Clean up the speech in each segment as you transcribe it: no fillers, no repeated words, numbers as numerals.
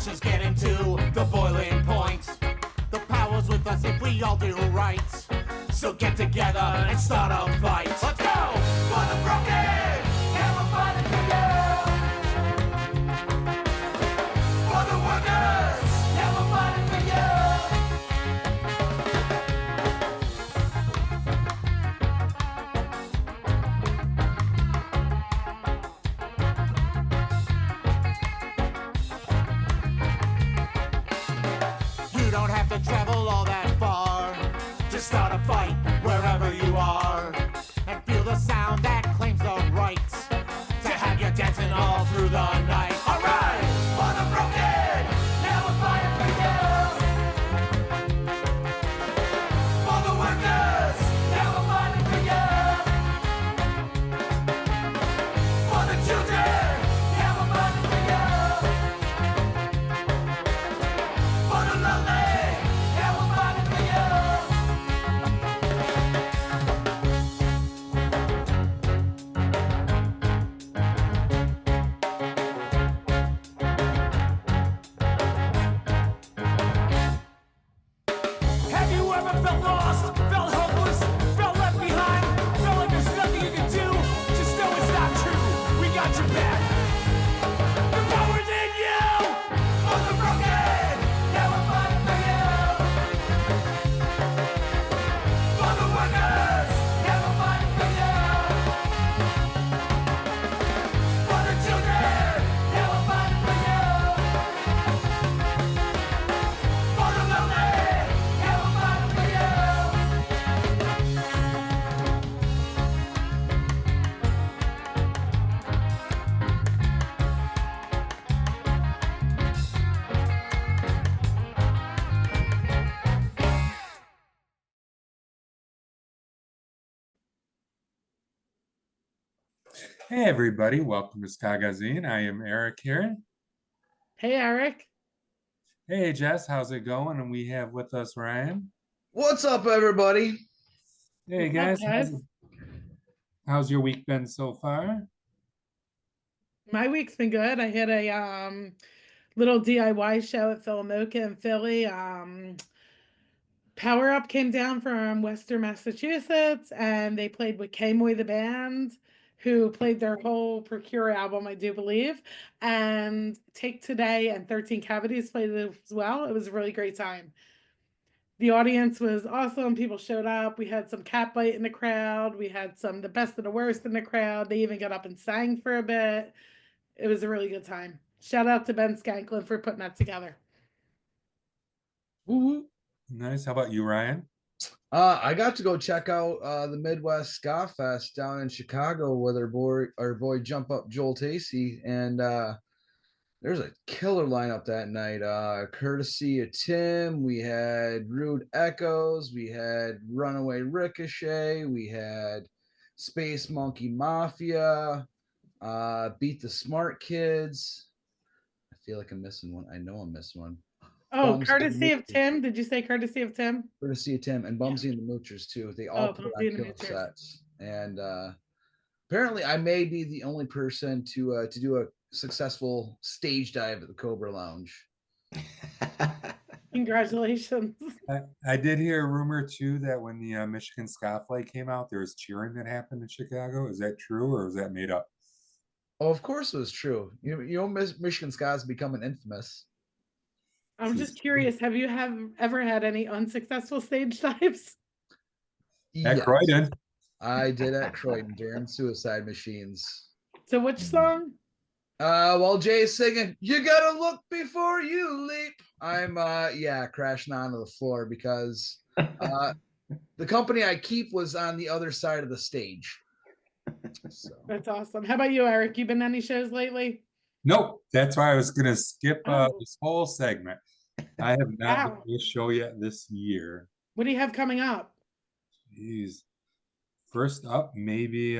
pressure's getting to the boiling point. The power's with us if we all do right. So get together and start a fight. Let's go! For the broken! And we're fighting for you! For the workers! And we're fighting for you! You don't have to travel all that far. Just start a fight wherever you are. And feel the sound that claims the right to have you dancing all through the night. Alright! For the broken! Now we're fighting for you! For the workers! Now we're fighting for you! For the children! Now we're fighting for you! For the lonely! Now we're fighting for you! Have you ever felt lost, felt hopeless, felt left behind, felt like there's nothing you can do? Just know it's not true. We got your back. The power's in you. For the broken, now we're fighting for you. For the workers, now we're fighting for you. For the children, now we're fighting for you. For the lonely, now we're fighting for you. Hey everybody, welcome to Skagazine. I am Eric here. Hey, Eric. Hey Jess, how's it going? And we have with us Ryan. What's up, everybody? Hey What's guys, up, guys? how's your week been so far? My week's been good. I had a little DIY show at Philomoka in Philly. Power Up came down from Western Massachusetts, and they played with K-Moy the band, who played their whole Procure album, I do believe. And Take Today and 13 Cavities played it as well. It was a really great time. The audience was awesome. People showed up. We had some catbite in the crowd. We had some the best and the worst in the crowd. They even got up and sang for a bit. It was a really good time. Shout out to Ben Skanklin for putting that together. Woo-woo. Nice. How about you, Ryan? I got to go check out the Midwest Ska Fest down in Chicago with our boy Jump Up Joel Tacey, and there's a killer lineup that night. Courtesy of Tim, we had Rude Echoes, we had Runaway Ricochet, we had Space Monkey Mafia, Beat the Smart Kids. I feel like I'm missing one. I know I'm missing one. Oh, Bumsy courtesy of and Tim. Did you say courtesy of Tim? Courtesy of Tim and Bumsy and the Moochers too. They all put Bumsy on and the killer Moochers. sets. And apparently I may be the only person to do a successful stage dive at the Cobra Lounge. Congratulations. I did hear a rumor too that when the Michigan Ska Flight came out, there was cheering that happened in Chicago. Is that true or is that made up? Oh, of course it was true. You know, Michigan Ska is becoming infamous. I'm just curious, have you ever had any unsuccessful stage dives? At Yes, Croydon. I did at Croydon during Suicide Machines. So which song? While Jay's singing, "You gotta look before you leap," I'm crashing onto the floor because the company I keep was on the other side of the stage. So. That's awesome. How about you, Eric? You been to any shows lately? Nope. That's why I was gonna skip Oh. this whole segment. I have not Wow. been to a show yet this year. What do you have coming up? Jeez. First up, maybe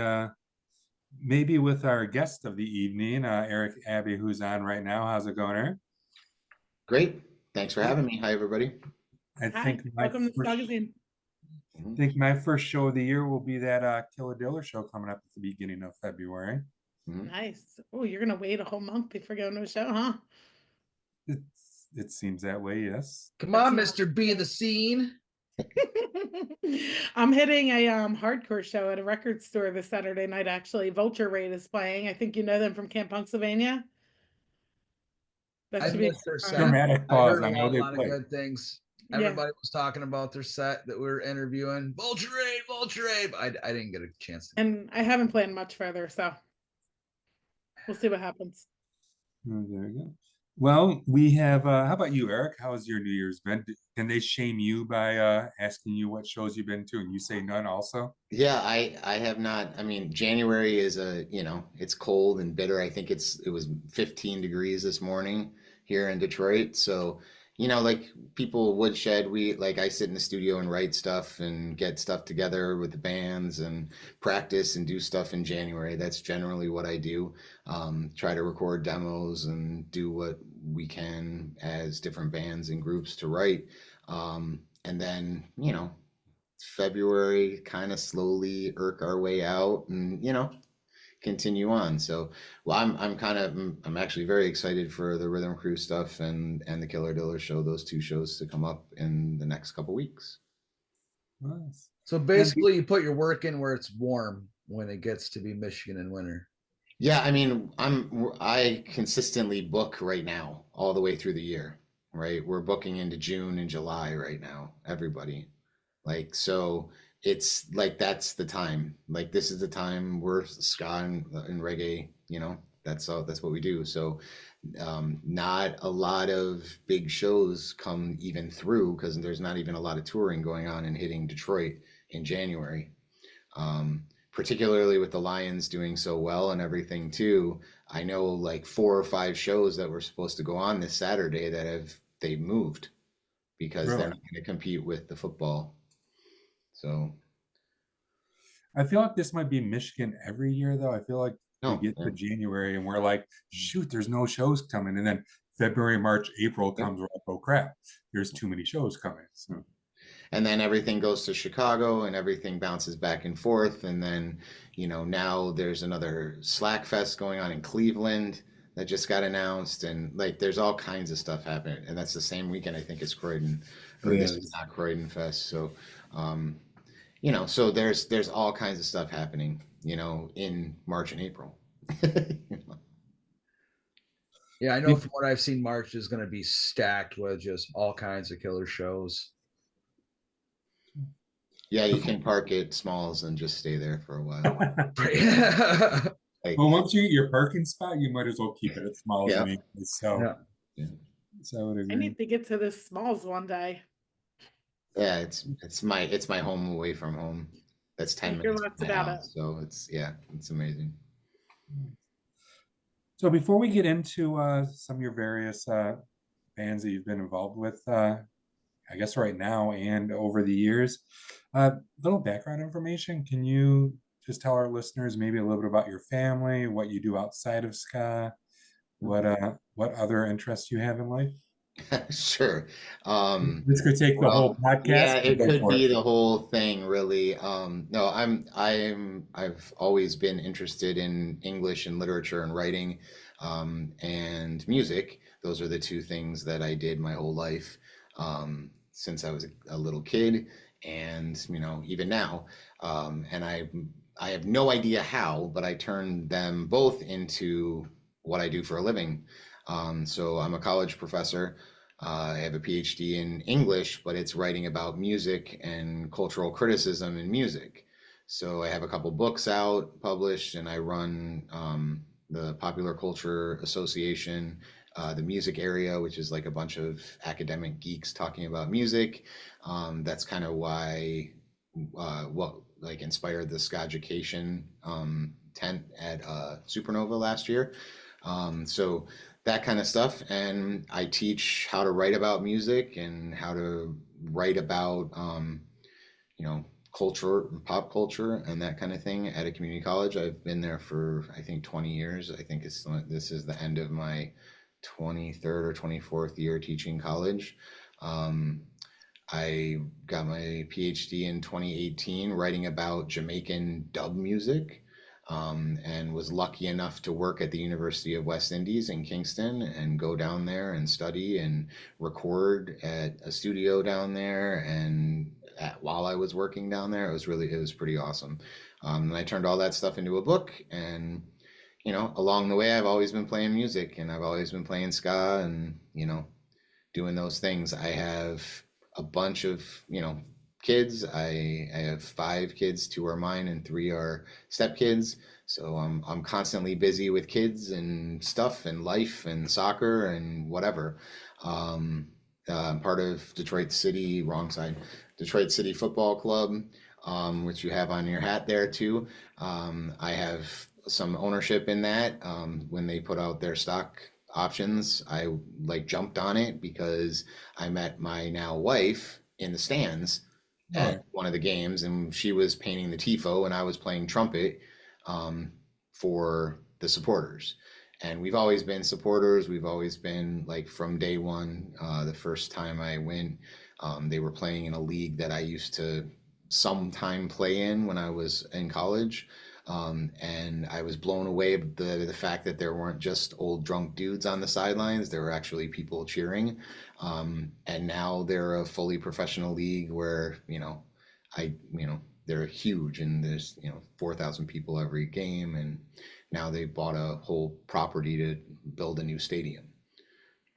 with our guest of the evening, Eric Abbey, who's on right now. How's it going, Eric? Great. Thanks for having me. Hi, everybody. I Hi, think welcome to Skagazine. I think my first show of the year will be that Diller show coming up at the beginning of February. Nice. Oh, you're gonna wait a whole month before going to a show, huh? It seems that way, yes. Come on, That's Mr. B the scene. I'm hitting a hardcore show at a record store this Saturday night. Actually, Vulture Raid is playing. I think you know them from Camp Pennsylvania. That I should be a missed their good set. time. Dramatic I pause. heard I a know they lot of play. good things. Yeah. Everybody was talking about their set that we were interviewing. Vulture Raid, Vulture Raid. I didn't get a chance to. And I haven't planned much further, so we'll see what happens. Oh, there you go. Well, we have, how about you, Eric? How has your New Year's been? Can they shame you by asking you what shows you've been to and you say none also? Yeah, I have not. I mean, January is it's cold and bitter. I think it was 15 degrees this morning here in Detroit. So, like people woodshed, I sit in the studio and write stuff and get stuff together with the bands and practice and do stuff in January. That's generally what I do. Try to record demos and do what we can as different bands and groups to write. And then, February kind of slowly irk our way out and continue on. So well, I'm actually very excited for the Riddim Crew stuff and the Killer Diller show, those two shows to come up in the next couple weeks. Nice. So basically, you put your work in where it's warm when it gets to be Michigan in winter. Yeah, I mean, I consistently book right now all the way through the year, right? We're booking into June and July right now, everybody. So it's like that's the time. Like this is the time we're ska and reggae, that's what we do. So not a lot of big shows come even through because there's not even a lot of touring going on and hitting Detroit in January. Particularly with the Lions doing so well and everything too. I know like 4 or 5 shows that were supposed to go on this Saturday that they moved because Really? they're not going to compete with the football. So I feel like this might be Michigan every year, though. I feel like we get to January and we're like, shoot, there's no shows coming. And then February, March, April comes, we're like, oh crap, there's too many shows coming. So. And then everything goes to Chicago and everything bounces back and forth. And then, now there's another Slack Fest going on in Cleveland that just got announced. And there's all kinds of stuff happening. And that's the same weekend, I think, as Croydon, or this is not Croydon Fest. So, so there's all kinds of stuff happening, in March and April. Yeah, I know from what I've seen, March is going to be stacked with just all kinds of killer shows. Yeah, you can park at Smalls and just stay there for a while. Well, once you get your parking spot, you might as well keep it at Smalls. Yeah. Anyway, so I would agree. I need to get to this Smalls one day. Yeah, it's my home away from home. That's 10 minutes from my house. So it's amazing. So before we get into some of your various bands that you've been involved with, I guess right now and over the years, little background information. Can you just tell our listeners maybe a little bit about your family, what you do outside of ska, what other interests you have in life? Sure. This could take the whole podcast. Yeah, it could be the whole thing, really. No, I've always been interested in English and literature and writing, and music. Those are the two things that I did my whole life, since I was a little kid, and even now. And I have no idea how, but I turned them both into what I do for a living. So I'm a college professor. I have a PhD in English, but it's writing about music and cultural criticism in music. So I have a couple books out published, and I run the Popular Culture Association, the music area, which is like a bunch of academic geeks talking about music. That's kind of why what inspired the Skagazine tent at Supernova last year. So that kind of stuff. And I teach how to write about music and how to write about, culture, pop culture, and that kind of thing at a community college. I've been there for, I think, 20 years. I think this is the end of my 23rd or 24th year teaching college. I got my PhD in 2018 writing about Jamaican dub music. and was lucky enough to work at the University of West Indies in Kingston and go down there and study and record at a studio down there. And while I was working down there, it was pretty awesome. And I turned all that stuff into a book, and along the way, I've always been playing music, and I've always been playing ska and, doing those things. I have a bunch of, kids. I have 5 kids, 2 are mine and 3 are stepkids. So I'm constantly busy with kids and stuff and life and soccer and whatever. I'm part of Detroit City Football Club, which you have on your hat there too. I have some ownership in that. When they put out their stock options, I jumped on it because I met my now wife in the stands at one of the games, and she was painting the tifo and I was playing trumpet for the supporters. And we've always been supporters. We've always been from day one. The first time I went, they were playing in a league that I used to sometime play in when I was in college. And I was blown away by the fact that there weren't just old drunk dudes on the sidelines. There were actually people cheering. And now they're a fully professional league where, they're huge, and there's, 4,000 people every game. And now they bought a whole property to build a new stadium.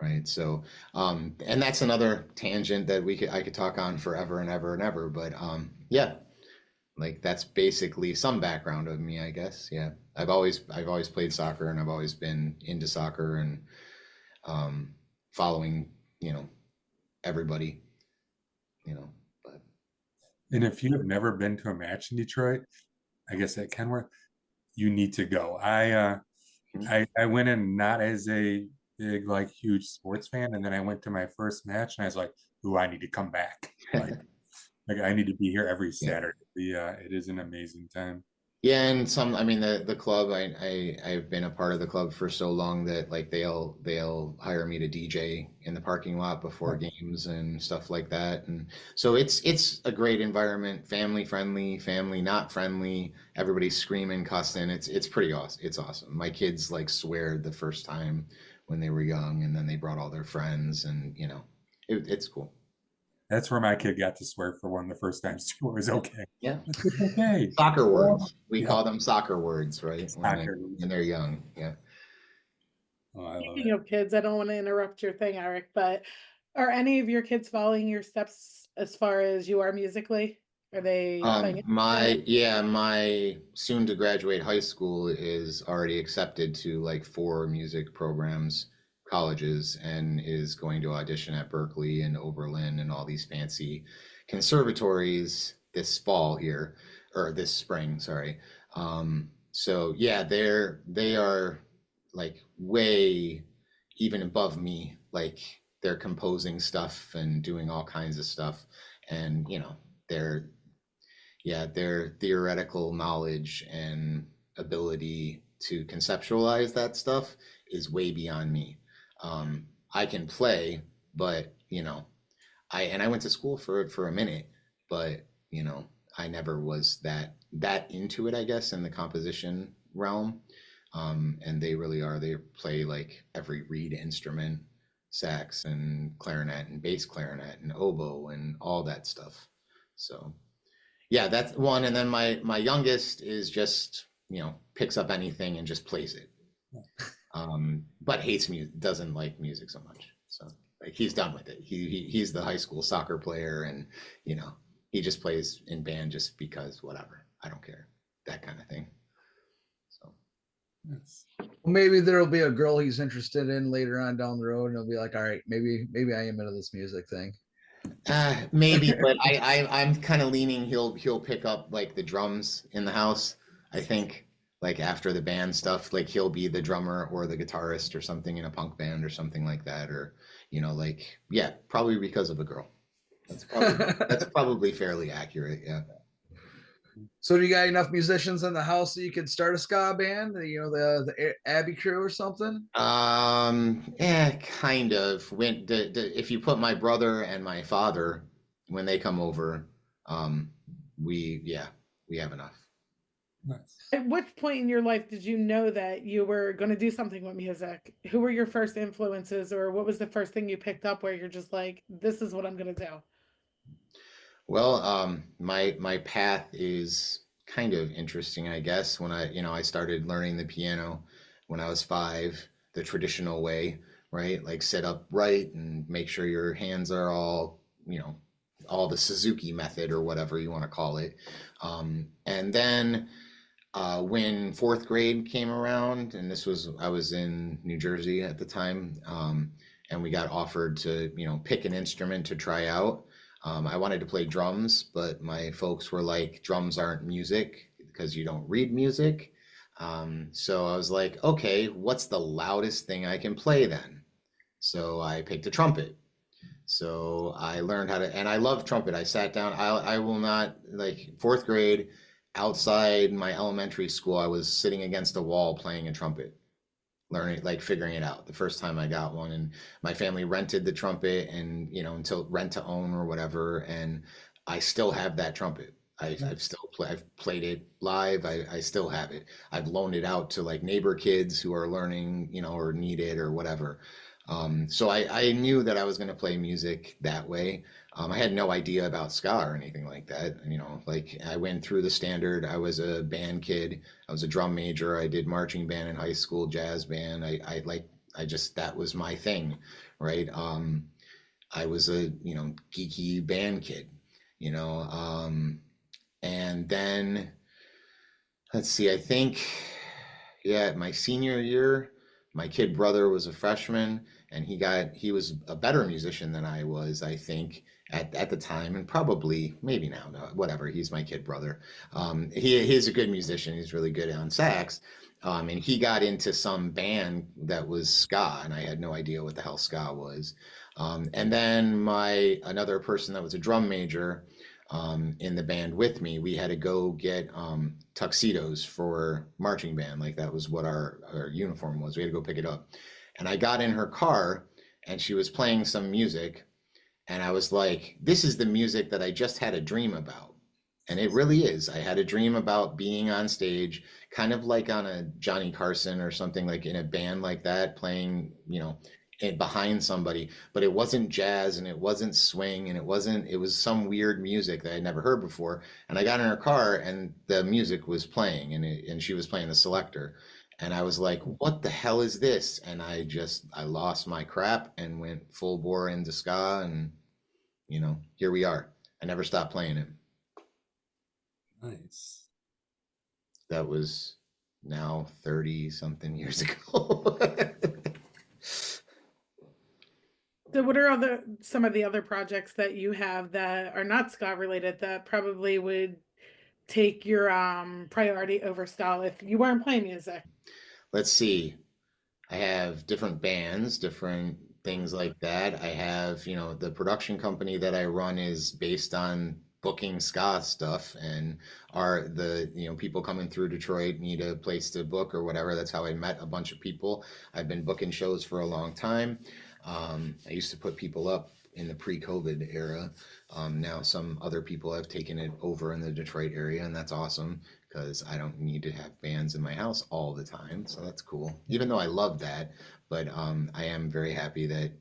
Right. So, and that's another tangent that I could talk on forever and ever and ever. But, yeah. That's basically some background of me, I guess. Yeah. I've always played soccer, and I've always been into soccer and following, everybody, but. And if you have never been to a match in Detroit, I guess at Kenworth, you need to go. I went in not as a big, huge sports fan, and then I went to my first match and I was like, ooh, I need to come back. I need to be here every Saturday. It is an amazing time. Yeah, and the club, I've been a part of the club for so long that they'll hire me to DJ in the parking lot before games and stuff like that. And so it's a great environment, family friendly, family not friendly, everybody's screaming, cussing. It's pretty awesome. It's awesome. My kids swear the first time when they were young, and then they brought all their friends, and it's cool. That's where my kid got to swear for one of the first times too. It was okay. Yeah. It's okay. Soccer words. We call them soccer words, right? When they're young. Yeah. Oh, I love Speaking of kids, I don't want to interrupt your thing, Eric, but are any of your kids following your steps as far as you are musically? Are they playing? My soon to graduate high school is already accepted to 4 music programs, colleges, and is going to audition at Berkeley and Oberlin and all these fancy conservatories this fall here, or this spring, sorry. So yeah, they are way even above me. They're composing stuff and doing all kinds of stuff, and their theoretical knowledge and ability to conceptualize that stuff is way beyond me. I can play, but I went to school for it for a minute, but I never was that into it, I guess, in the composition realm. And they really are. They play every reed instrument, sax and clarinet and bass clarinet and oboe and all that stuff. So yeah, that's one. And then my youngest is just picks up anything and just plays it. But hates music, doesn't like music so much. So he's done with it. He's the high school soccer player, and he just plays in band just because, whatever. I don't care, that kind of thing. So Yes. Well, maybe there'll be a girl he's interested in later on down the road, and he'll be like, all right, maybe I am into this music thing. Maybe, but I'm kind of leaning he'll pick up the drums in the house. I think after the band stuff, he'll be the drummer or the guitarist or something in a punk band or something like that, or probably because of a girl. That's probably fairly accurate. Yeah. So do you got enough musicians in the house that you could start a ska band? The Abbey Crew or something? Yeah, kind of. When if you put my brother and my father, when they come over, we have enough. Nice. At which point in your life did you know that you were going to do something with music? Who were your first influences, or what was the first thing you picked up where you're just like, this is what I'm going to do? Well, my path is kind of interesting, I guess. When I started learning the piano when I was 5, the traditional way, right? Like sit up right and make sure your hands are all, all the Suzuki method or whatever you want to call it. And then when fourth grade came around, and I was in New Jersey at the time, and we got offered to, pick an instrument to try out. I wanted to play drums, but my folks were like, drums aren't music because you don't read music. So I was like, okay, what's the loudest thing I can play then? So I picked a trumpet. So I learned how to, and I love trumpet. I sat down, I will not, like fourth grade, outside my elementary school, I was sitting against a wall playing a trumpet, learning, like figuring it out the first time I got one. And my family rented the trumpet and, until rent to own or whatever. And I still have that trumpet. I've played it live. I still have it. I've loaned it out to like neighbor kids who are learning, or need it or whatever. So I knew that I was going to play music that way. I had no idea about ska or anything like that. Like I went through the standard. I was a band kid. I was a drum major. I did marching band in high school, jazz band. That was my thing, right? I was a, geeky band kid, and then let's see, I think, yeah, my senior year, my kid brother was a freshman and he was a better musician than I was, I think, at the time, and probably maybe now, no, whatever. He's my kid brother. He's a good musician. He's really good on sax. And he got into some band that was ska, and I had no idea what the hell ska was. And then another person that was a drum major in the band with me, we had to go get tuxedos for marching band. Like that was what our uniform was. We had to go pick it up. And I got in her car and she was playing some music. And I was like, this is the music that I just had a dream about. And it really is. I had a dream about being on stage, kind of like on a Johnny Carson or something, like in a band like that, playing, behind somebody, but it wasn't jazz and it wasn't swing and it was some weird music that I'd never heard before. And I got in her car and the music was playing and she was playing the selector. And I was like, what the hell is this? And I lost my crap and went full bore into ska, and here we are. I never stopped playing it. Nice. That was now 30 something years ago. So what are some of the other projects that you have that are not ska related that probably would take your priority over ska if you weren't playing music? Let's see. I have different bands, different things like that. I have, the production company that I run is based on booking ska stuff, and people coming through Detroit need a place to book or whatever. That's how I met a bunch of people. I've been booking shows for a long time. I used to put people up in the pre-COVID era. Now some other people have taken it over in the Detroit area, and that's awesome because I don't need to have bands in my house all the time. So that's cool, even though I love that. But I am very happy that,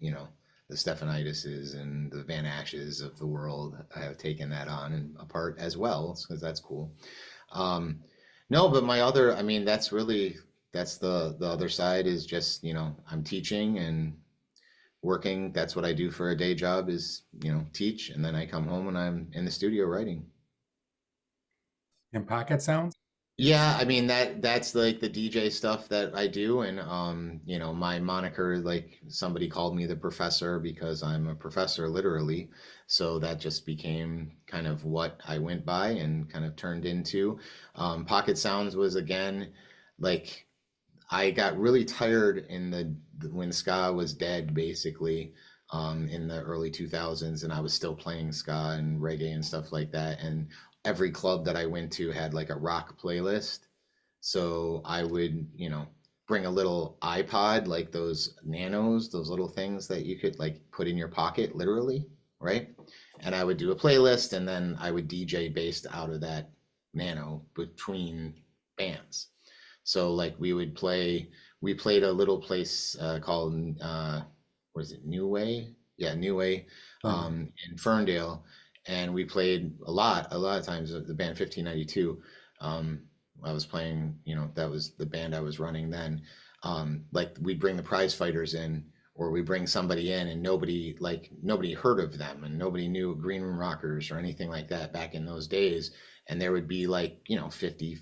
the Stefanitises and the Van Ashes of the world have taken that on and apart as well, because that's cool. No, but that's the other side is just, I'm teaching and working. That's what I do for a day job is, teach. And then I come home and I'm in the studio writing. And pocket sounds? Yeah, that's like the DJ stuff that I do. And, my moniker, like somebody called me the professor because I'm a professor literally. So that just became kind of what I went by and kind of turned into. Pocket sounds was, again, like I got really tired when ska was dead, basically, in the early 2000s, and I was still playing ska and reggae and stuff like that. And every club that I went to had like a rock playlist. So I would, bring a little iPod, like those nanos, those little things that you could like put in your pocket, literally, right? And I would do a playlist, and then I would DJ based out of that nano between bands. So like we played a little place called what is it, New Way? Yeah, New Way, Fun. in Ferndale, and we played a lot of times. The band 1592. Um, I was playing, that was the band I was running then. Like we'd bring the prize fighters in, or we bring somebody in, and nobody heard of them, and nobody knew Green Room Rockers or anything like that back in those days. And there would be like 50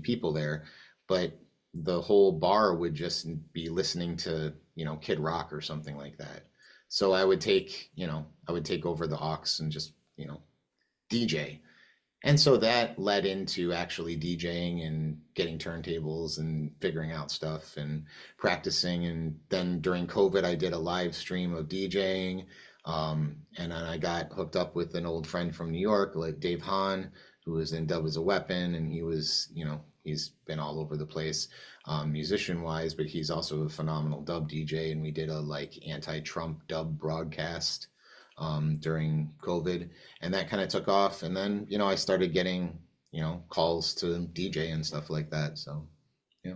people there, but the whole bar would just be listening to Kid Rock or something like that. So I would take over the aux and just DJ. And so that led into actually DJing and getting turntables and figuring out stuff and practicing. And then during COVID, I did a live stream of DJing. And then I got hooked up with an old friend from New York, like Dave Hahn, who was in Dub as a Weapon. And he's been all over the place, musician wise, but he's also a phenomenal dub DJ. And we did a like anti-Trump dub broadcast during COVID, and that kind of took off. And then, I started getting, calls to DJ and stuff like that. So, yeah.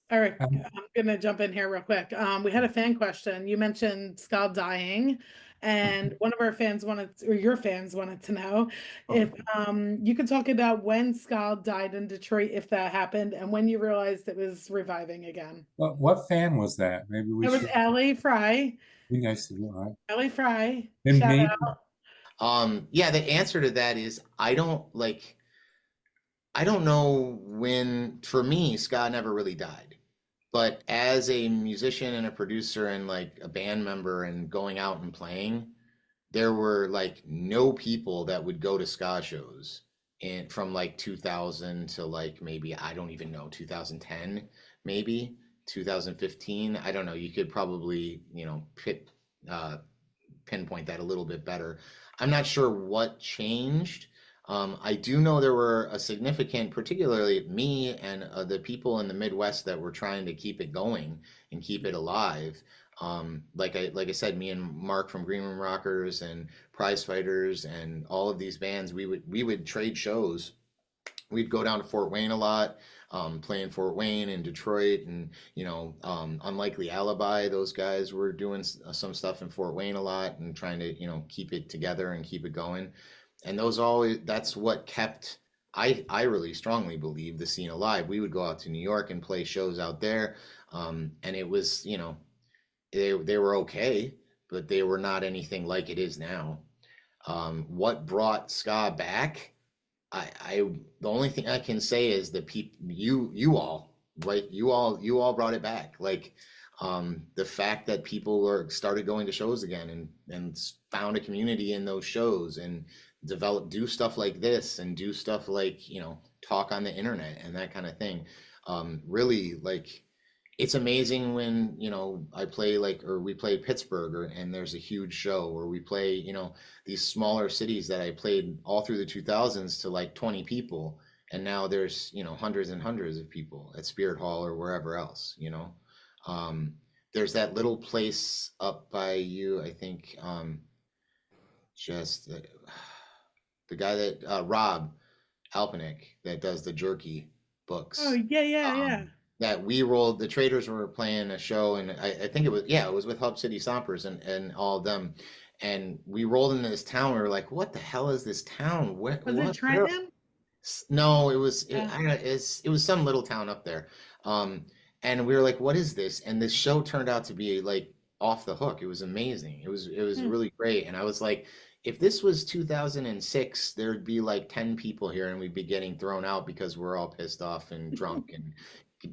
Eric, Um, I'm gonna jump in here real quick. We had a fan question. You mentioned Ska dying, and one of our fans or your fans wanted to know if you could talk about when Ska died in Detroit, if that happened, and when you realized it was reviving again. what fan was that? Maybe we It was should Ellie Fry. be nice to you. All right. Ellie Fry. Then Shout maybe out. Yeah, the answer to that is I don't know when. For me, Scott never really died. But as a musician and a producer and like a band member and going out and playing, there were like no people that would go to ska shows from like 2000 to like maybe, I don't even know, 2010, maybe 2015. I don't know. You could probably, uh, pinpoint that a little bit better. I'm not sure what changed. I do know there were a significant, particularly me and the people in the Midwest that were trying to keep it going and keep it alive. Like I said, me and Mark from Green Room Rockers and Prize Fighters and all of these bands, we would trade shows. We'd go down to Fort Wayne a lot, play in Fort Wayne and Detroit, and Unlikely Alibi. Those guys were doing some stuff in Fort Wayne a lot and trying to keep it together and keep it going. And that's what kept, I really strongly believe, the scene alive. We would go out to New York and play shows out there, and it was they were okay, but they were not anything like it is now. What brought ska back? I The only thing I can say is the people, you all, right? You all brought it back. Like, the fact that people started going to shows again and found a community in those shows and do stuff like this and do stuff like, talk on the internet and that kind of thing. Really, like, it's amazing when I play or we play Pittsburgh, and there's a huge show, or we play these smaller cities that I played all through the 2000s to like 20 people, and now there's hundreds and hundreds of people at Spirit Hall or wherever else. There's that little place up by you, I think, just the guy that Rob Alpinick that does the Jerky books. Oh, yeah. That we rolled, the Traitors were playing a show, and I think it was with Hub City Stompers and all of them. And we rolled into this town. We were like, what the hell is this town? Was it Trenton? No, it was, I don't know, it was some little town up there. And we were like, what is this? And this show turned out to be like off the hook. It was amazing. It was really great. And I was like, if this was 2006, there'd be like 10 people here, and we'd be getting thrown out because we're all pissed off and drunk and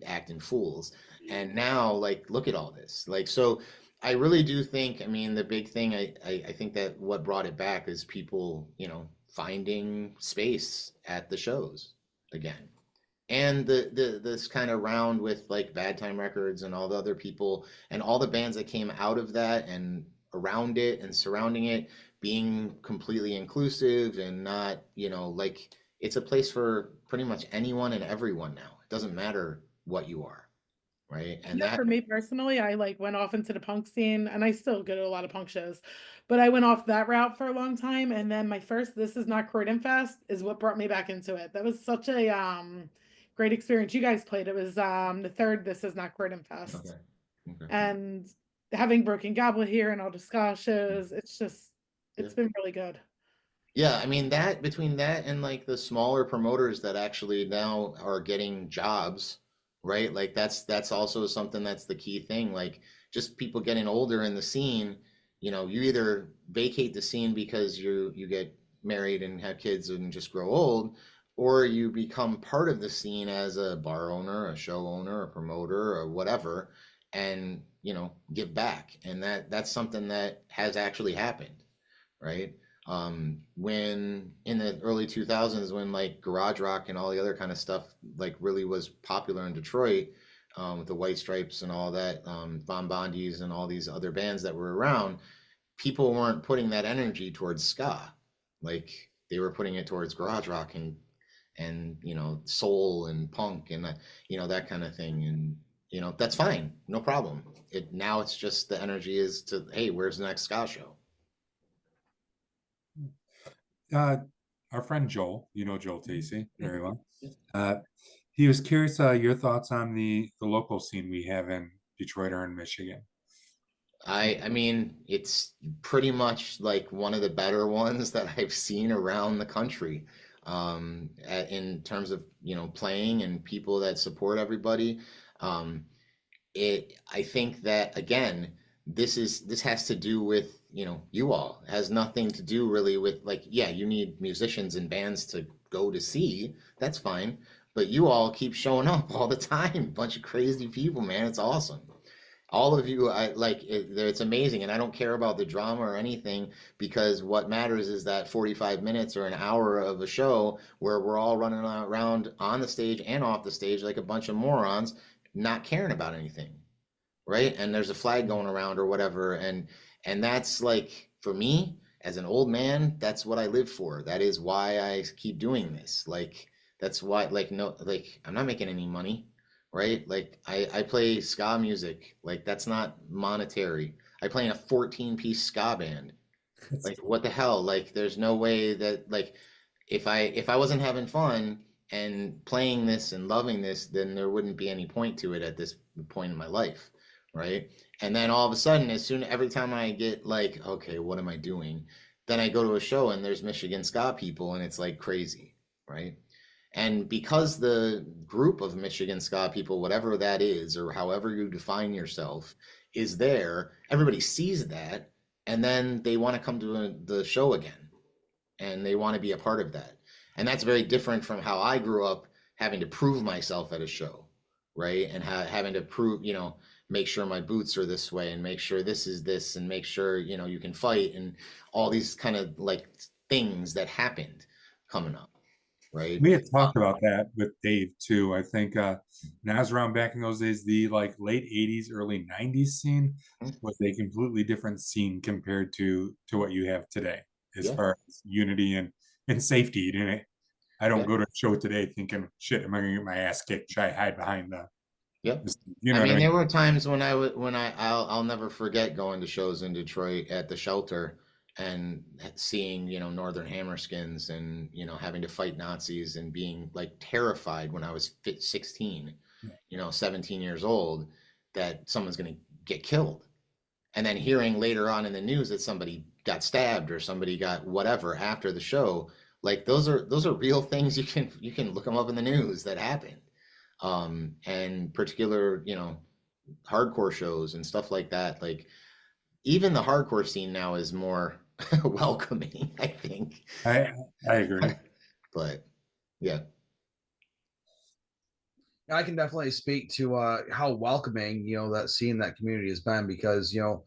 acting fools. And now, like, look at all this. Like, so I really do think, I mean, the big thing, I think that what brought it back is people, finding space at the shows again. And this kind of round with like Bad Time Records and all the other people and all the bands that came out of that and around it and surrounding it being completely inclusive and not, like, it's a place for pretty much anyone and everyone now. It doesn't matter what you are, right? And Yeah, for me personally, I like went off into the punk scene, and I still go to a lot of punk shows, but I went off that route for a long time. And then my first This Is Not Croydon Fest is what brought me back into it. That was such a great experience. You guys played. It was the third This Is Not Riddim Fest. Okay. Okay. And having Broken Goblet here and all the ska shows, it's been really good. Yeah, I mean that between that and like the smaller promoters that actually now are getting jobs, right? Like that's also something that's the key thing. Like just people getting older in the scene, you know, you either vacate the scene because you get married and have kids and just grow old, or you become part of the scene as a bar owner, a show owner, a promoter, or whatever, and you know, give back. And that's something that has actually happened, right? When in the early 2000s, when like garage rock and all the other kind of stuff like really was popular in Detroit, with the White Stripes and all that, Bon Bondies and all these other bands that were around, people weren't putting that energy towards ska. Like they were putting it towards garage rock and you know, soul and punk and you know, that kind of thing. And you know, that's fine, no problem. Now it's just the energy is to, hey, where's the next ska show? Our friend Joel, you know Joel Tacey very well. He was curious your thoughts on the local scene we have in Detroit or in Michigan. I mean, it's pretty much like one of the better ones that I've seen around the country, in terms of, you know, playing and people that support everybody. I think that again, this has to do with, you know, you all. It has nothing to do really with like, yeah, you need musicians and bands to go to see. That's fine. But you all keep showing up all the time. Bunch of crazy people, man. It's awesome. All of you, I like it's amazing, and I don't care about the drama or anything, because what matters is that 45 minutes or an hour of a show where we're all running around on the stage and off the stage like a bunch of morons, not caring about anything, right? And there's a flag going around or whatever, and that's like, for me as an old man, that's what I live for. That is why I keep doing this. Like that's why, like, no, like I'm not making any money, right? Like I play ska music. Like that's not monetary. I play in a 14-piece ska band. Like what the hell? Like there's no way that, like, if I wasn't having fun and playing this and loving this, then there wouldn't be any point to it at this point in my life, right? And then all of a sudden, every time I get like, okay, what am I doing? Then I go to a show and there's Michigan ska people and it's like crazy, right? And because the group of Michigan ska people, whatever that is, or however you define yourself, is there, everybody sees that, and then they want to come to the show again, and they want to be a part of that. And that's very different from how I grew up, having to prove myself at a show, right? And having to prove, you know, make sure my boots are this way, and make sure this is this, and make sure, you know, you can fight, and all these kind of like things that happened coming up. Right. We had talked about that with Dave too. I think Nas around back in those days, the like late 80s, early 90s scene was a completely different scene compared to what you have today, as far as unity and safety. I don't go to a show today thinking, shit, am I gonna get my ass kicked? Should I hide behind the You know, I mean, there were times when I'll never forget going to shows in Detroit at the Shelter and seeing, you know, Northern Hammerskins and, you know, having to fight Nazis and being like terrified when I was 16, you know, 17 years old, that someone's going to get killed. And then hearing later on in the news that somebody got stabbed or somebody got whatever after the show, like those are real things. You can look them up in the news that happened. And particular, you know, hardcore shows and stuff like that. Like even the hardcore scene now is more welcoming, I think. I agree. But yeah. I can definitely speak to how welcoming, you know, that scene, that community has been, because, you know,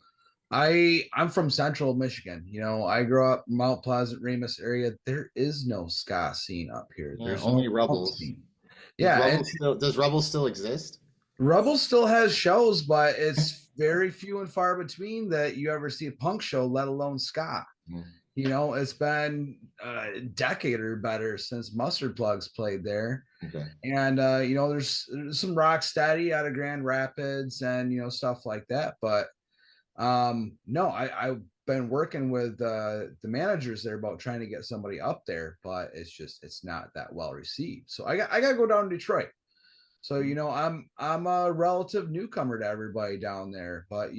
I'm from Central Michigan. You know, I grew up Mount Pleasant, Remus area. There is no ska scene up here. Yeah, There's only no Rebels. scene. Does Rebels still exist? Rebels still has shows, but it's very few and far between that you ever see a punk show, let alone ska. You know, it's been a decade or better since Mustard Plugs played there. Okay. And you know, there's some rock steady out of Grand Rapids and, you know, stuff like that. But no, I been working with the managers there about trying to get somebody up there, but it's not that well received. So I got to go down to Detroit. So I'm a relative newcomer to everybody down there, but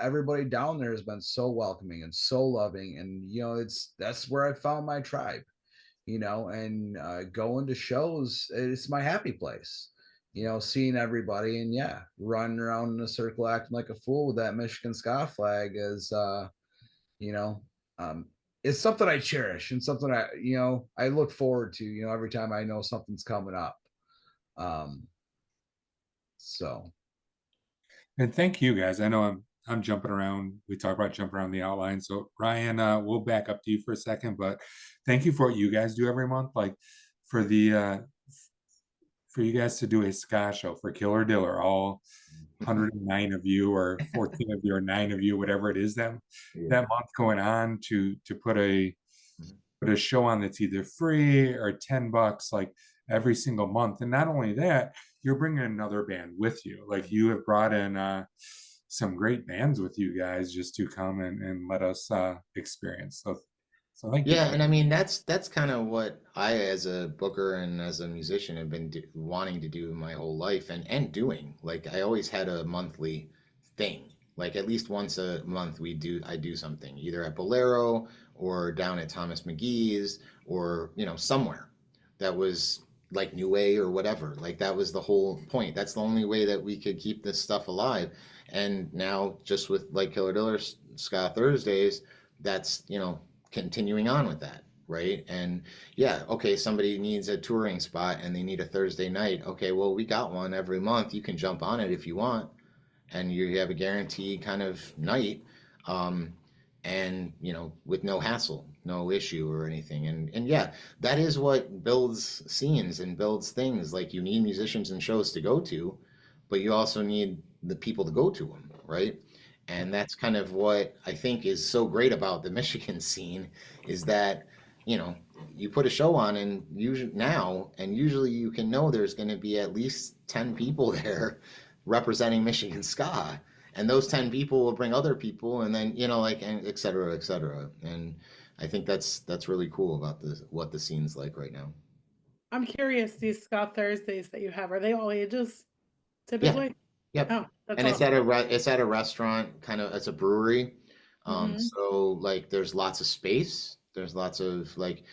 everybody down there has been so welcoming and so loving, and that's where I found my tribe. And going to shows, it's my happy place. Seeing everybody and running around in a circle acting like a fool with that Michigan ska flag is, you know, it's something I cherish and something I look forward to, every time I know something's coming up. So. And thank you guys. I know I'm jumping around. We talk about jumping around the outline. So Ryan, we'll back up to you for a second, but thank you for what you guys do every month. Like for for you guys to do a ska show for Killer Diller, all 109 of you or 14 of you or 9 of you, whatever it is that month going on to put a show on that's either free or $10 like every single month. And not only that, you're bringing another band with you. Like you have brought in some great bands with you guys just to come and let us experience. So thank you. Yeah, and I mean that's kind of what I, as a booker and as a musician, have been wanting to do my whole life and doing. Like I always had a monthly thing. Like at least once a month I do something either at Bolero or down at Thomas McGee's or somewhere that was like New Way or whatever. Like that was the whole point. That's the only way that we could keep this stuff alive. And now just with like Killer Diller Ska Thursdays, that's continuing on with that, right? And okay, somebody needs a touring spot and they need a Thursday night. Okay, well, we got one every month. You can jump on it if you want, and you have a guaranteed kind of night, and with no hassle, no issue or anything. And that is what builds scenes and builds things. Like you need musicians and shows to go to, but you also need the people to go to them, right? And that's kind of what I think is so great about the Michigan scene is that, you put a show on and usually you can know there's going to be at least 10 people there representing Michigan ska. And those 10 people will bring other people and then, and et cetera, et cetera. And I think that's really cool about what the scene's like right now. I'm curious, these Ska Thursdays that you have, are they all ages typically? Yep. Oh, that's And awesome. it's at a restaurant, kind of, it's a brewery. So like there's lots of space. There's lots of like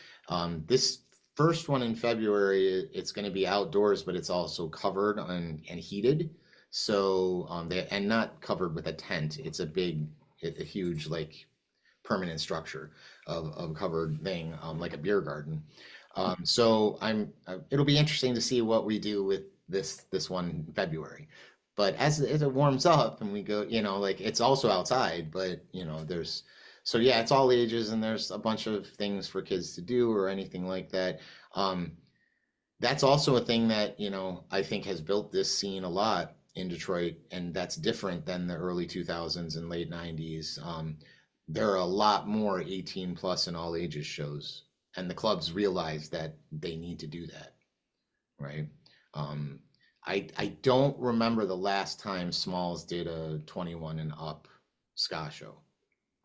this first one in February, it's going to be outdoors, but it's also covered and heated. So and not covered with a tent. It's a huge like permanent structure of covered thing, like a beer garden. So it'll be interesting to see what we do with this one in February. But as it warms up and we go, like it's also outside, but it's all ages and there's a bunch of things for kids to do or anything like that. That's also a thing that, I think has built this scene a lot in Detroit, and that's different than the early 2000s and late 90s. There are a lot more 18 plus and all ages shows, and the clubs realize that they need to do that, right? I don't remember the last time Smalls did a 21 and up ska show.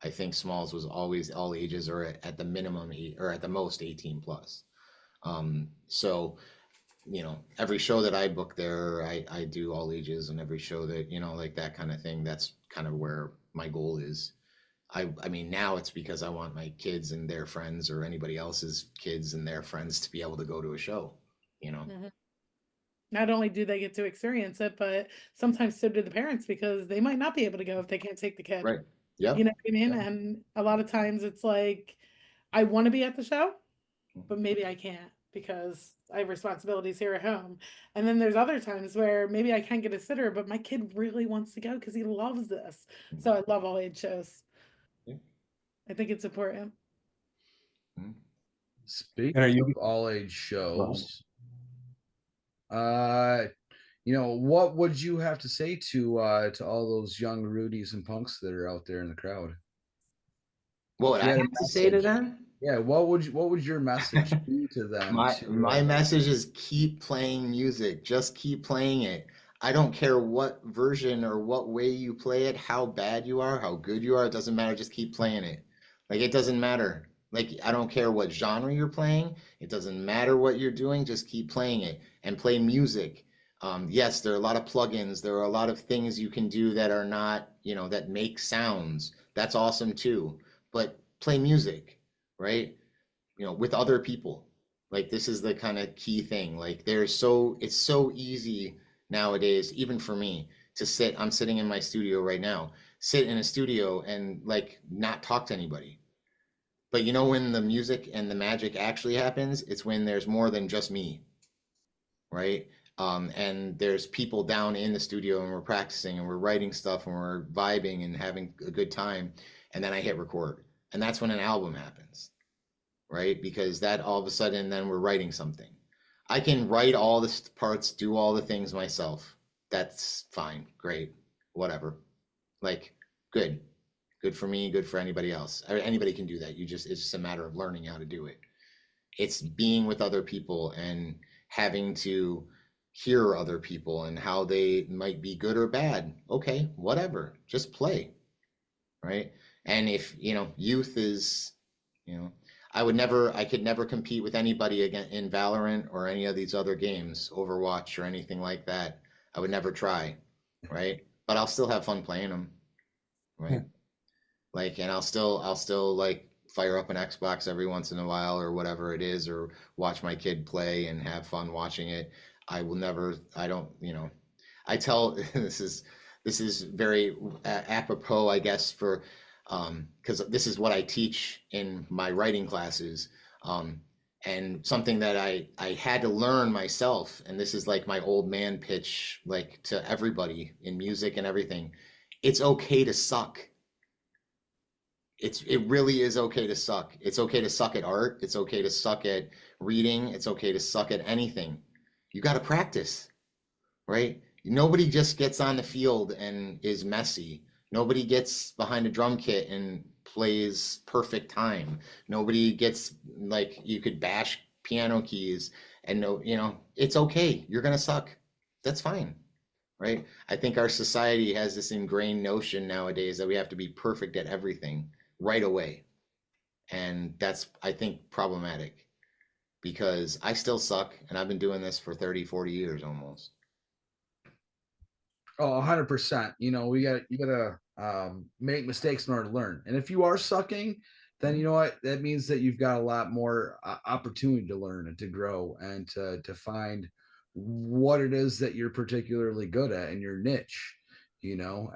I think Smalls was always all ages or at the minimum or at the most 18 plus. So, every show that I book there, I do all ages, and every show that, like that kind of thing, that's kind of where my goal is. I mean, now it's because I want my kids and their friends or anybody else's kids and their friends to be able to go to a show, Not only do they get to experience it, but sometimes so do the parents because they might not be able to go if they can't take the kid. Right. Yeah. You know what I mean? Yeah. And a lot of times it's like, I want to be at the show, but maybe I can't because I have responsibilities here at home. And then there's other times where maybe I can't get a sitter, but my kid really wants to go because he loves this. So I love all age shows. Yeah. I think it's important. Speaking of all age shows, what would you have to say to all those young Rudies and punks that are out there in the crowd? What would I have to say to them? Yeah, what would your message be to them? My message is keep playing music. Just keep playing it. I don't care what version or what way you play it, how bad you are, how good you are, it doesn't matter. Just keep playing it. Like it doesn't matter. Like I don't care what genre you're playing. It doesn't matter what you're doing. Just keep playing it and play music. Yes, there are a lot of plugins. There are a lot of things you can do that are not, that make sounds. That's awesome too. But play music, right? With other people. Like this is the kind of key thing. Like it's so easy nowadays, even for me, I'm sitting in my studio right now, sit in a studio and like not talk to anybody. But when the music and the magic actually happens, it's when there's more than just me, right? And there's people down in the studio and we're practicing and we're writing stuff and we're vibing and having a good time. And then I hit record. And that's when an album happens, right? Because that all of a sudden, then we're writing something. I can write all the parts, do all the things myself. That's fine, great, whatever. Like, good for me, good for anybody else. Anybody can do that. It's just a matter of learning how to do it. It's being with other people and having to hear other people and how they might be good or bad. Okay, whatever, just play, right? And if, youth is, I could never compete with anybody again in Valorant or any of these other games, Overwatch or anything like that. I would never try, right? But I'll still have fun playing them, right? Yeah. Like, and I'll still like fire up an Xbox every once in a while or whatever it is, or watch my kid play and have fun watching it. I don't, I tell this is very apropos, I guess, for because this is what I teach in my writing classes, and something that I had to learn myself, and this is like my old man pitch, like to everybody in music and everything. It's okay to suck. It really is okay to suck. It's okay to suck at art. It's okay to suck at reading. It's okay to suck at anything. You got to practice, right? Nobody just gets on the field and is messy. Nobody gets behind a drum kit and plays perfect time. Nobody gets like you could bash piano keys and it's okay. You're going to suck. That's fine. Right? I think our society has this ingrained notion nowadays that we have to be perfect at everything right away. And that's, I think, problematic because I still suck and I've been doing this for 30, 40 years almost. Oh, 100%. You gotta make mistakes in order to learn. And if you are sucking, then you know what? That means that you've got a lot more opportunity to learn and to grow and to find what it is that you're particularly good at in your niche.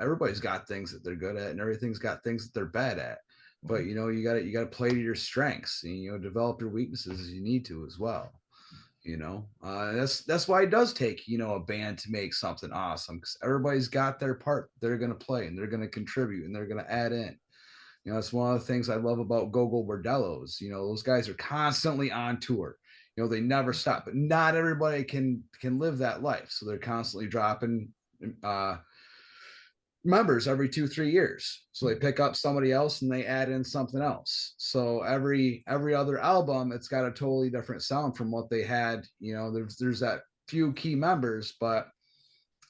Everybody's got things that they're good at, and everything's got things that they're bad at. But you gotta play to your strengths and develop your weaknesses as you need to as well. That's why it does take a band to make something awesome, because everybody's got their part they're going to play and they're going to contribute and they're going to add in. That's one of the things I love about Gogol Bordellos. Those guys are constantly on tour. They never stop, but not everybody can live that life, so they're constantly dropping members every 2-3 years. So they pick up somebody else and they add in something else. So every other album, it's got a totally different sound from what they had. There's that few key members, but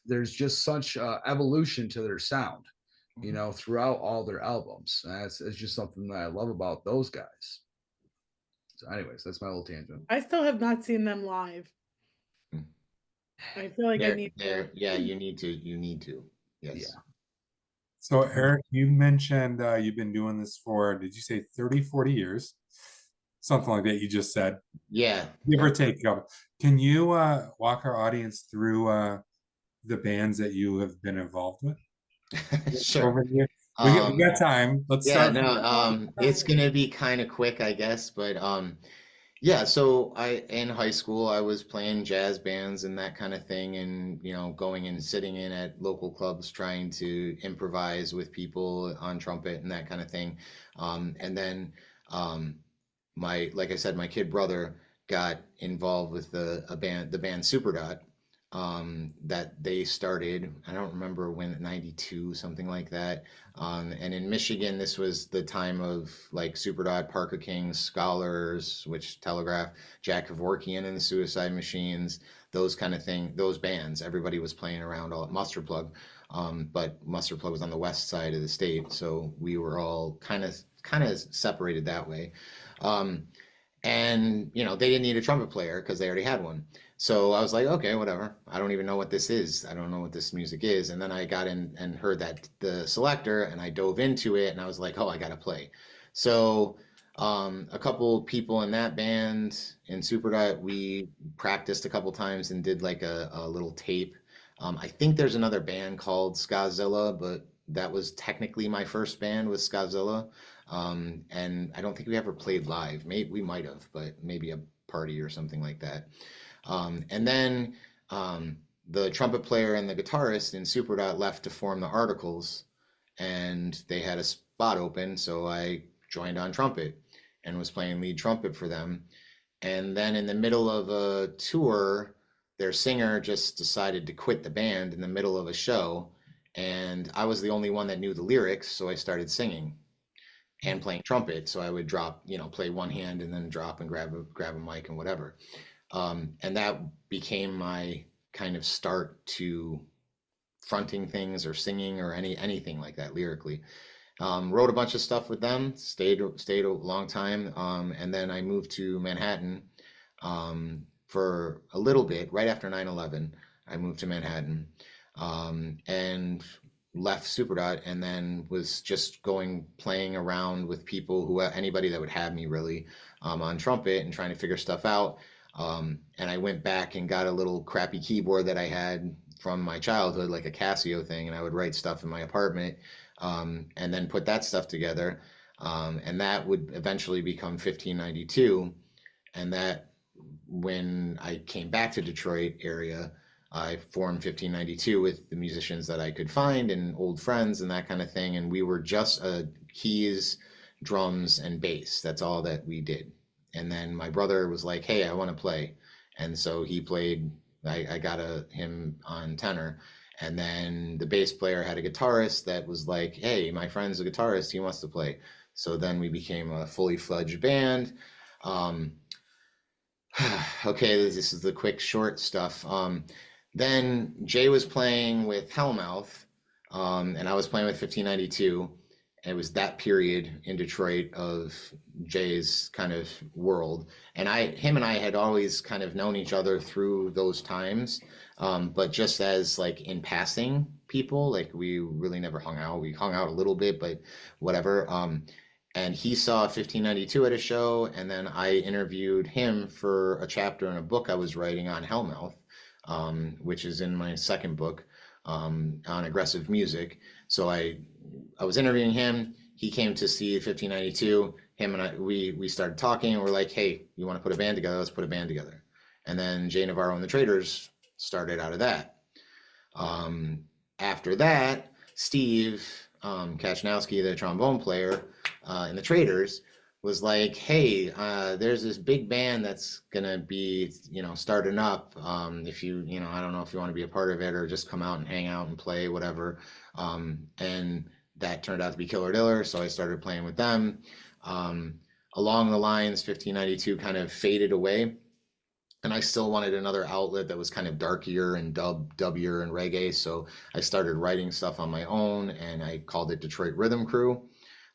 there's just such evolution to their sound, throughout all their albums. And it's just something that I love about those guys. So anyways, that's my little tangent. I still have not seen them live. I feel like I need to. Yeah, you need to. Yes. Yeah. So Eric, you mentioned you've been doing this for, did you say 30, 40 years? Something like that you just said. Yeah. Give or take a couple. Can you walk our audience through the bands that you have been involved with? Sure. Over here? We got time. Let's start. It's gonna be kind of quick, I guess, but yeah, so in high school I was playing jazz bands and that kind of thing, and going and sitting in at local clubs trying to improvise with people on trumpet and that kind of thing. And then like I said, my kid brother got involved with the band Superdot, that they started, I don't remember when, 92, something like that. And in Michigan, this was the time of like Superdot, Parker Kings, Scholars, which Telegraph, Jack Kevorkian and the Suicide Machines. those kind of thing, those bands. Everybody was playing around all at Mustard Plug, but Mustard Plug was on the west side of the state, so we were all kind of separated that way. And you know, they didn't need a trumpet player because they already had one. So I was like, okay, whatever. I don't even know what this is. I don't know what this music is. And then I got in and heard that the selector, and I dove into it, and I was like, oh, I gotta play. So a couple people in that band in Superdot, we practiced a couple times and did like a little tape. I think there's another band called Skazilla, but that was technically my first band with Skazilla. And I don't think we ever played live. Maybe we might have, but maybe a party or something like that. And then the trumpet player and the guitarist in Superdot left to form the Articles, and they had a spot open, so I joined on trumpet and was playing lead trumpet for them. And then in the middle of a tour, their singer just decided to quit the band in the middle of a show, and I was the only one that knew the lyrics, so I started singing and playing trumpet. So I would drop, you know, play one hand and then drop and grab a mic and whatever. And that became my kind of start to fronting things or singing or anything like that lyrically. Wrote a bunch of stuff with them, stayed a long time, and then I moved to Manhattan for a little bit. Right after 9/11, I moved to Manhattan and left Superdot, and then was just playing around with people, anybody that would have me really, on trumpet and trying to figure stuff out. And I went back and got a little crappy keyboard that I had from my childhood, like a Casio thing, and I would write stuff in my apartment, and then put that stuff together. And that would eventually become 1592. And that, when I came back to Detroit area, I formed 1592 with the musicians that I could find and old friends and that kind of thing. And we were just keys, drums, and bass. That's all that we did. And then my brother was like, hey, I want to play. And so he played, I got him on tenor. And then the bass player had a guitarist that was like, hey, my friend's a guitarist, he wants to play. So then we became a fully fledged band. Okay, this is the quick, short stuff. Then Jay was playing with Hellmouth, and I was playing with 1592. It was that period in Detroit of Jay's kind of world. And him and I had always kind of known each other through those times, but just as like in passing people, like we really never hung out. We hung out a little bit, but whatever. And he saw 1592 at a show, and then I interviewed him for a chapter in a book I was writing on Hellmouth, which is in my second book, on aggressive music. So I was interviewing him. He came to see 1592. Him and I, we started talking, and we're like, hey, you want to put a band together? Let's put a band together. And then Jay Navarro and the Traitors started out of that. After that, Steve Kachnowski, the trombone player in the Traitors, was like, hey, there's this big band that's gonna be, starting up. If you, I don't know if you want to be a part of it or just come out and hang out and play, whatever. And that turned out to be Killer Diller, so I started playing with them. Along the lines, 1592 kind of faded away, and I still wanted another outlet that was kind of darkier and dubbier and reggae, so I started writing stuff on my own, and I called it Detroit Riddim Crew.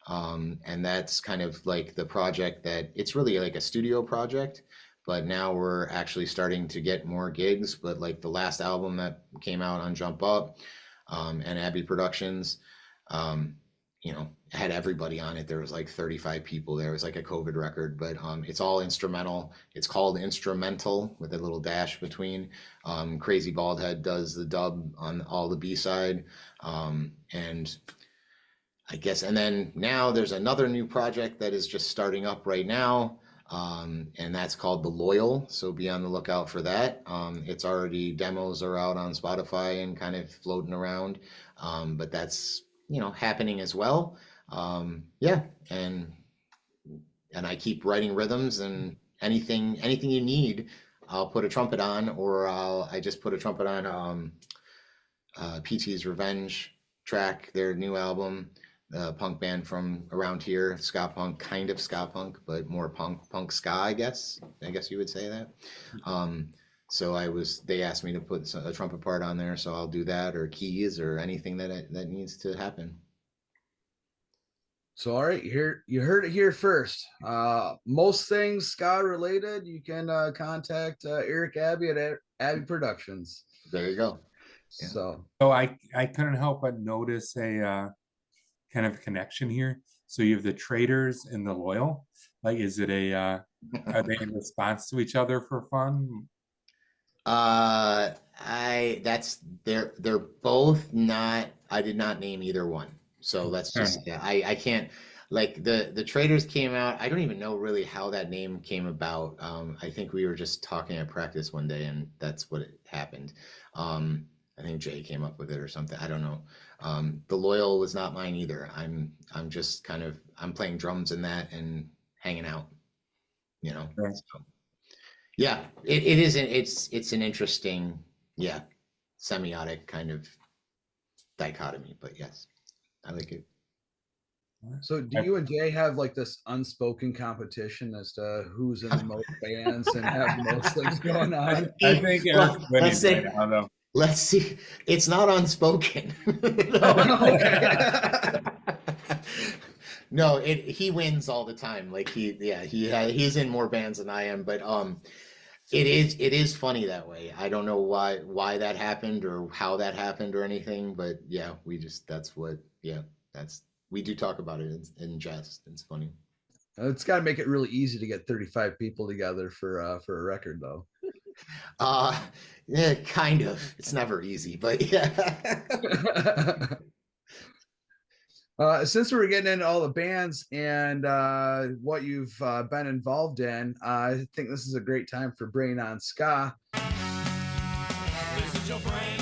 And that's kind of like the project that it's really like a studio project, but now we're actually starting to get more gigs. But like the last album that came out on Jump Up, and Abbey Productions, had everybody on it. There was like 35 people there. It was like a COVID record, but it's all instrumental. It's called Instrumental with a little dash between. Crazy Baldhead does the dub on all the B-side, and I guess, and then now there's another new project that is just starting up right now, and that's called The Loyal, so be on the lookout for that. It's already, demos are out on Spotify and kind of floating around, but that's, happening as well. Yeah, and I keep writing rhythms, and anything you need, I'll put a trumpet on, or I just put a trumpet on PT's Revenge track, their new album. Punk band from around here, ska punk, kind of ska punk, but more punk ska, I guess you would say that. So they asked me to put a trumpet part on there, so I'll do that, or keys, or anything that needs to happen. So all right, here you heard it here first. Most things ska related, you can contact Eric Abbey at Abbey Productions. There you go. Yeah. So I couldn't help but notice a kind of connection here. So you have the Traitors and the Loyal. Like, is it are they in response to each other for fun? They're both not. I did not name either one. So let's just, yeah, I can't, like, the Traitors came out. I don't even know really how that name came about. I think we were just talking at practice one day, and that's what it happened. I think Jay came up with it or something. I don't know. The Loyal was not mine either. I'm just kind of, I'm playing drums in that and hanging out, you know. Right. So, yeah, it's an interesting, yeah, semiotic kind of dichotomy, but yes, I like it. So do you and Jay have like this unspoken competition as to who's in the most bands and have the most things going on? I think Eric's winning right now, though. Let's see. It's not unspoken. No, he wins all the time. Like he's in more bands than I am, but it is funny that way. I don't know why that happened or how that happened or anything, but yeah, we do talk about it in jest. It's funny. It's got to make it really easy to get 35 people together for a record, though. Yeah, kind of. It's never easy, but yeah. Since we're getting into all the bands and what you've been involved in, I think this is a great time for Brain on Ska. This is your brain.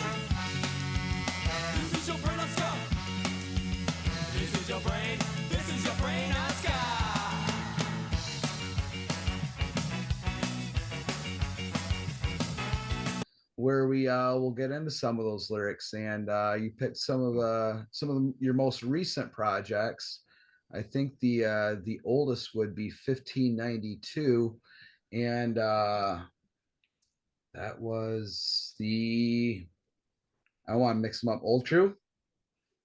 This is your brain on ska. This is your brain. This is your brain on ska. Where we will get into some of those lyrics, and you picked some of your most recent projects. I think the oldest would be 1592, and that was the, I want to mix them up, Old Crew.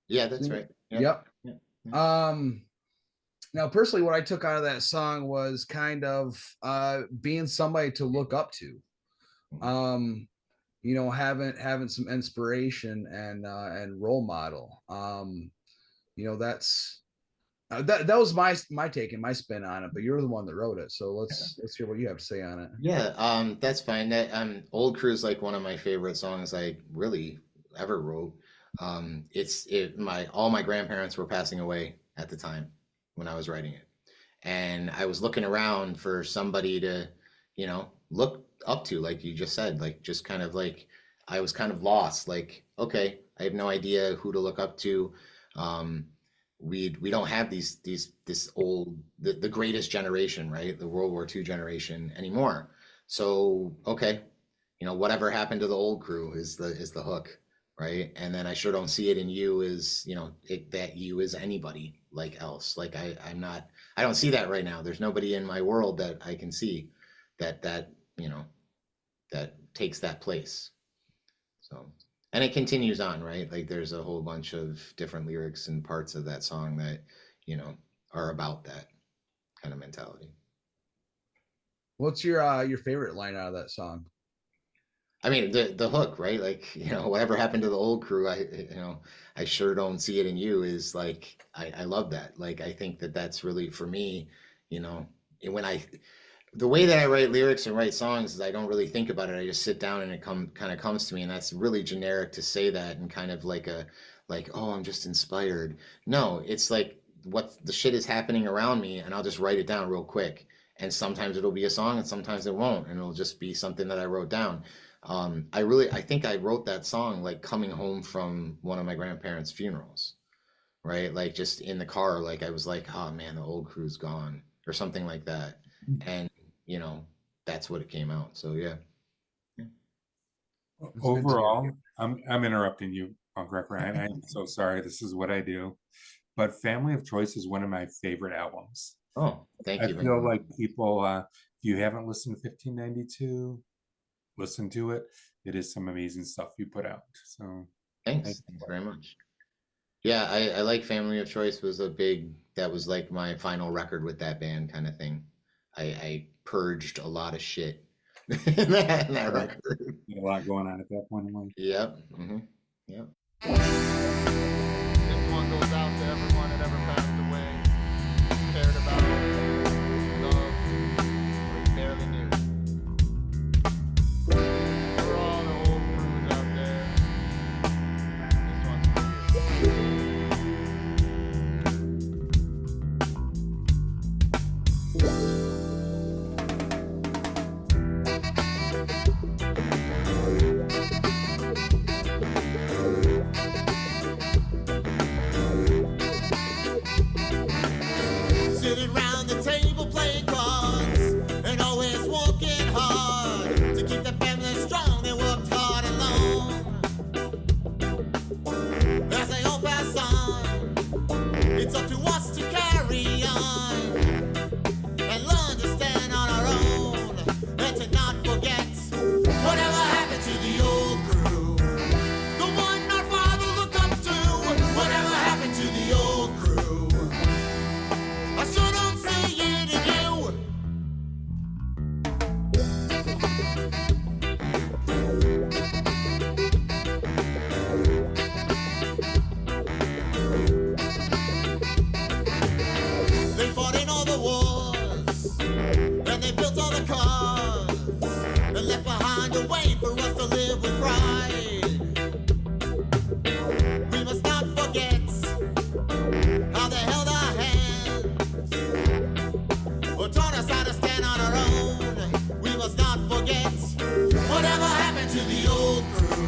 Yeah, that's right. Yep. Yeah. Now, personally, what I took out of that song was kind of being somebody to look up to. You know, having some inspiration and role model. You know, that's that was my take and my spin on it, but you're the one that wrote it, so let's hear what you have to say on it. Yeah, that's fine. That Old Crew is like one of my favorite songs I really ever wrote. All my grandparents were passing away at the time when I was writing it, and I was looking around for somebody to, you know, look up to, like you just said, like just kind of like I was kind of lost, like, okay, I have no idea who to look up to. We don't have this old the greatest generation, right, the World War II generation anymore. So okay, you know, whatever happened to the Old Crew is the hook, right? And then I sure don't see it in you as, you know, that you is anybody like else. Like I don't see that right now. There's nobody in my world that I can see that you know, that takes that place. So, and it continues on, right? Like there's a whole bunch of different lyrics and parts of that song that, you know, are about that kind of mentality. What's your favorite line out of that song? I mean, the hook, right? Like, you know, whatever happened to the Old Crew, I sure don't see it in you, is like, I love that. Like, I think that's really, for me, you know, the way that I write lyrics and write songs is I don't really think about it. I just sit down and it kind of comes to me, and that's really generic to say that and kind of like oh, I'm just inspired. No, it's like what the shit is happening around me, and I'll just write it down real quick. And sometimes it'll be a song, and sometimes it won't, and it'll just be something that I wrote down. I think I wrote that song like coming home from one of my grandparents' funerals, right? Like just in the car, like I was like, oh man, the Old Crew's gone, or something like that. And you know, that's what it came out. So yeah. Overall, I'm interrupting you, Punk Rock Ryan. I'm so sorry. This is what I do. But Family of Choice is one of my favorite albums. Oh, thank you. I feel like people, if you haven't listened to 1592, listened to it. It is some amazing stuff you put out. So Thanks very much. Yeah, I like Family of Choice was that was like my final record with that band kind of thing. I purged a lot of shit in that record. a lot going on at that point in life. Yep. Yep. This one goes out to everyone that ever passed away, cared about, loved, or barely knew. For all the old crews out there, this one's for you. Sitting round the table playing cards and always working hard to keep the family strong. They worked hard and long. As they all pass on, it's up to us to carry on and learn to stand on our own and to not forget whatever happened to the old crew. The one our father looked up to. Whatever happened to the old crew? I sure don't see it in you. They fought in all the wars, and they built all the cars, and left behind a way for us to live with pride. We must not forget how they held our hands, or taught us how to stand on our own. We must not forget whatever happened to the old crew.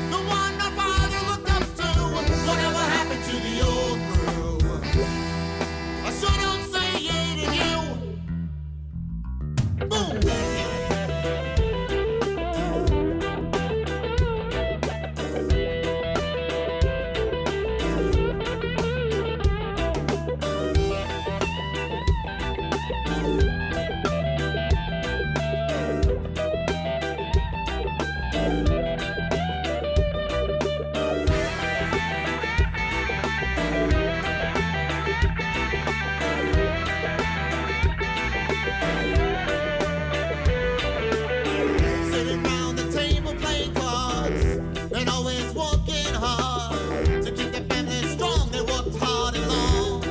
The one our father looked up to. Whatever happened to the old crew? I sure don't see it in you. Boom! Sitting round the table playing cards and always working hard to keep the family strong. They worked hard and long.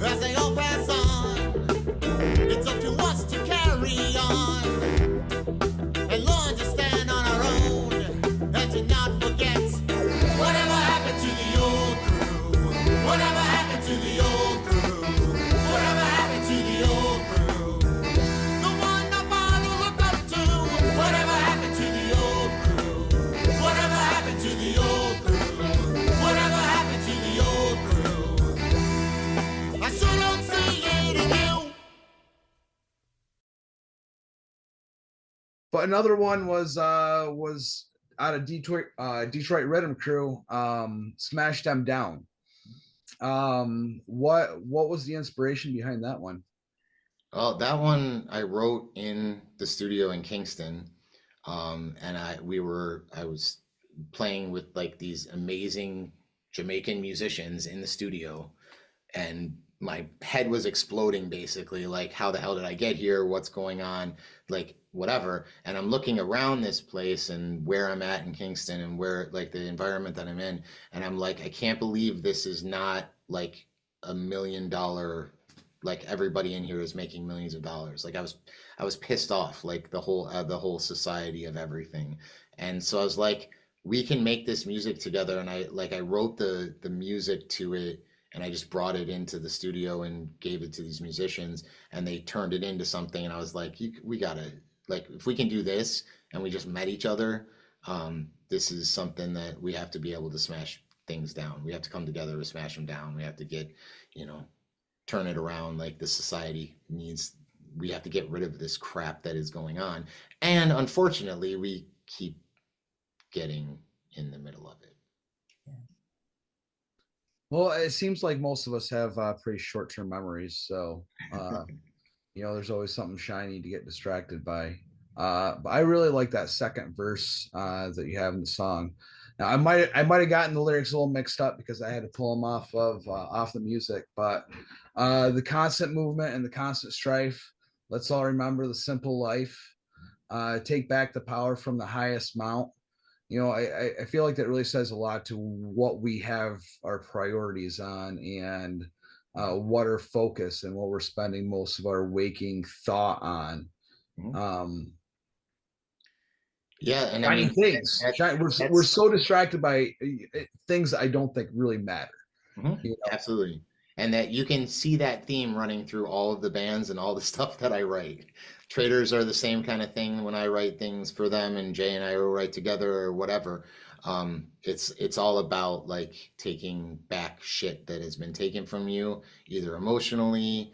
As they all pass on, it's up to us to carry on and learn to stand on our own and to not forget whatever happened to the old crew. Whatever happened to the old crew? Whatever happened to the old crew? The one our father looked up to. Whatever happened to the old crew? Whatever happened to the old crew? Whatever happened to the old crew? I sure don't see it in you. But another one was out of Detroit Riddim Crew, Smash Dem Down. What was the inspiration behind that one? Well, that one I wrote in the studio in Kingston, and I was playing with like these amazing Jamaican musicians in the studio, and my head was exploding basically, like how the hell did I get here? What's going on? Like whatever. And I'm looking around this place and where I'm at in Kingston and where like the environment that I'm in, and I'm like, I can't believe this is not like $1 million, like everybody in here is making millions of dollars. Like I was pissed off, like the whole society of everything. And so I was like, we can make this music together. And I wrote the music to it, and I just brought it into the studio and gave it to these musicians, and they turned it into something. And I was like, we gotta, like, if we can do this, and we just met each other, this is something that we have to be able to smash things down. We have to come together to smash them down. We have to get, turn it around. Like the society needs, we have to get rid of this crap that is going on. And unfortunately, we keep getting in the middle of it. Well, it seems like most of us have pretty short-term memories. So, there's always something shiny to get distracted by. But I really like that second verse that you have in the song. Now I might have gotten the lyrics a little mixed up because I had to pull them off the music, but the constant movement and the constant strife. Let's all remember the simple life. Take back the power from the highest mount. I feel like that really says a lot to what we have our priorities on, and what our focus and what we're spending most of our waking thought on. Yeah, and I Shiny mean things. We're so distracted by things I don't think really matter. Absolutely. And that you can see that theme running through all of the bands and all the stuff that I write. Traitors are the same kind of thing when I write things for them, and Jay and I will write together or whatever. It's all about like taking back shit that has been taken from you, either emotionally,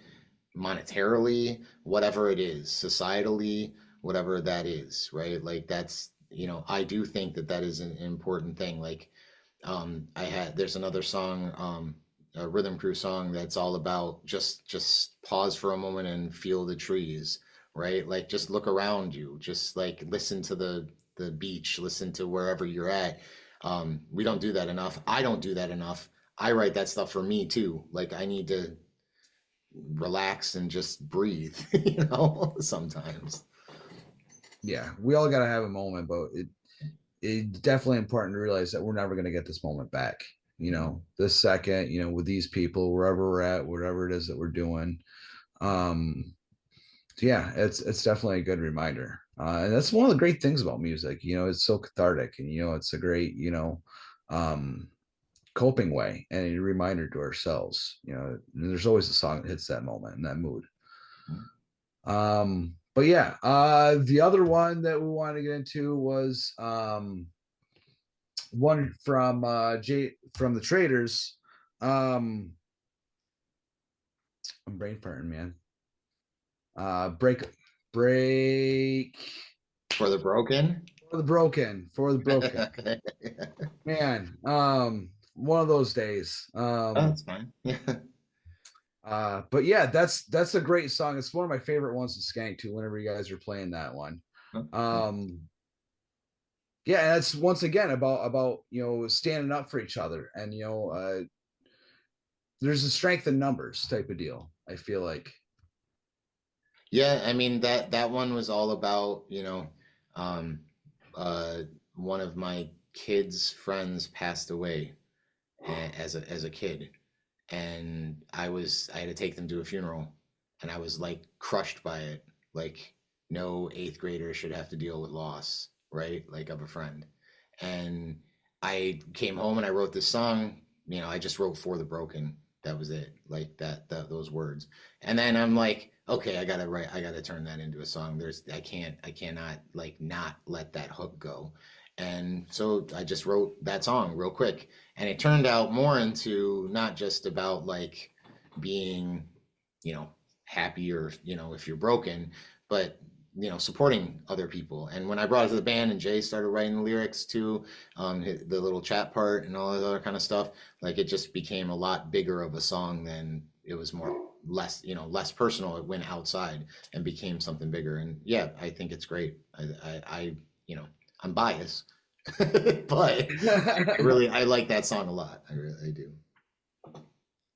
monetarily, whatever it is, societally, whatever that is, right? Like that's, I do think that is an important thing. Like there's another song, a Riddim Crew song that's all about just pause for a moment and feel the trees, right? Like just look around you, just like listen to the beach, listen to wherever you're at. We don't do that enough. I don't do that enough. I write that stuff for me too. Like I need to relax and just breathe, sometimes. Yeah, we all got to have a moment, but it's definitely important to realize that we're never going to get this moment back. This second, with these people, wherever we're at, whatever it is that we're doing. Yeah, it's definitely a good reminder. And that's one of the great things about music. It's so cathartic, and it's a great, coping way and a reminder to ourselves. And there's always a song that hits that moment and that mood. But yeah, the other one that we wanted to get into was one from from the Traitors. I'm brain farting, man. Break For the broken. For the broken. Okay. Man, one of those days. That's fine. But yeah, that's a great song. It's one of my favorite ones to skank to whenever you guys are playing that one. Yeah, that's once again about standing up for each other, and there's a strength in numbers type of deal, I feel like. Yeah, I mean that one was all about, one of my kids' friends passed away as a kid, and I had to take them to a funeral, and I was like crushed by it. Like no eighth grader should have to deal with loss, right? Like of a friend. And I came home and I wrote this song. I just wrote For the Broken. That was it. Like those words. And then I'm like, okay, I gotta turn that into a song. I cannot like not let that hook go. And so I just wrote that song real quick. And it turned out more into not just about like being, happy or, if you're broken, but supporting other people. And when I brought it to the band and Jay started writing the lyrics too, the little chat part and all that other kind of stuff, like it just became a lot bigger of a song than it was less personal. It went outside and became something bigger. And yeah, I think it's great. I'm biased, but I like that song a lot. I do.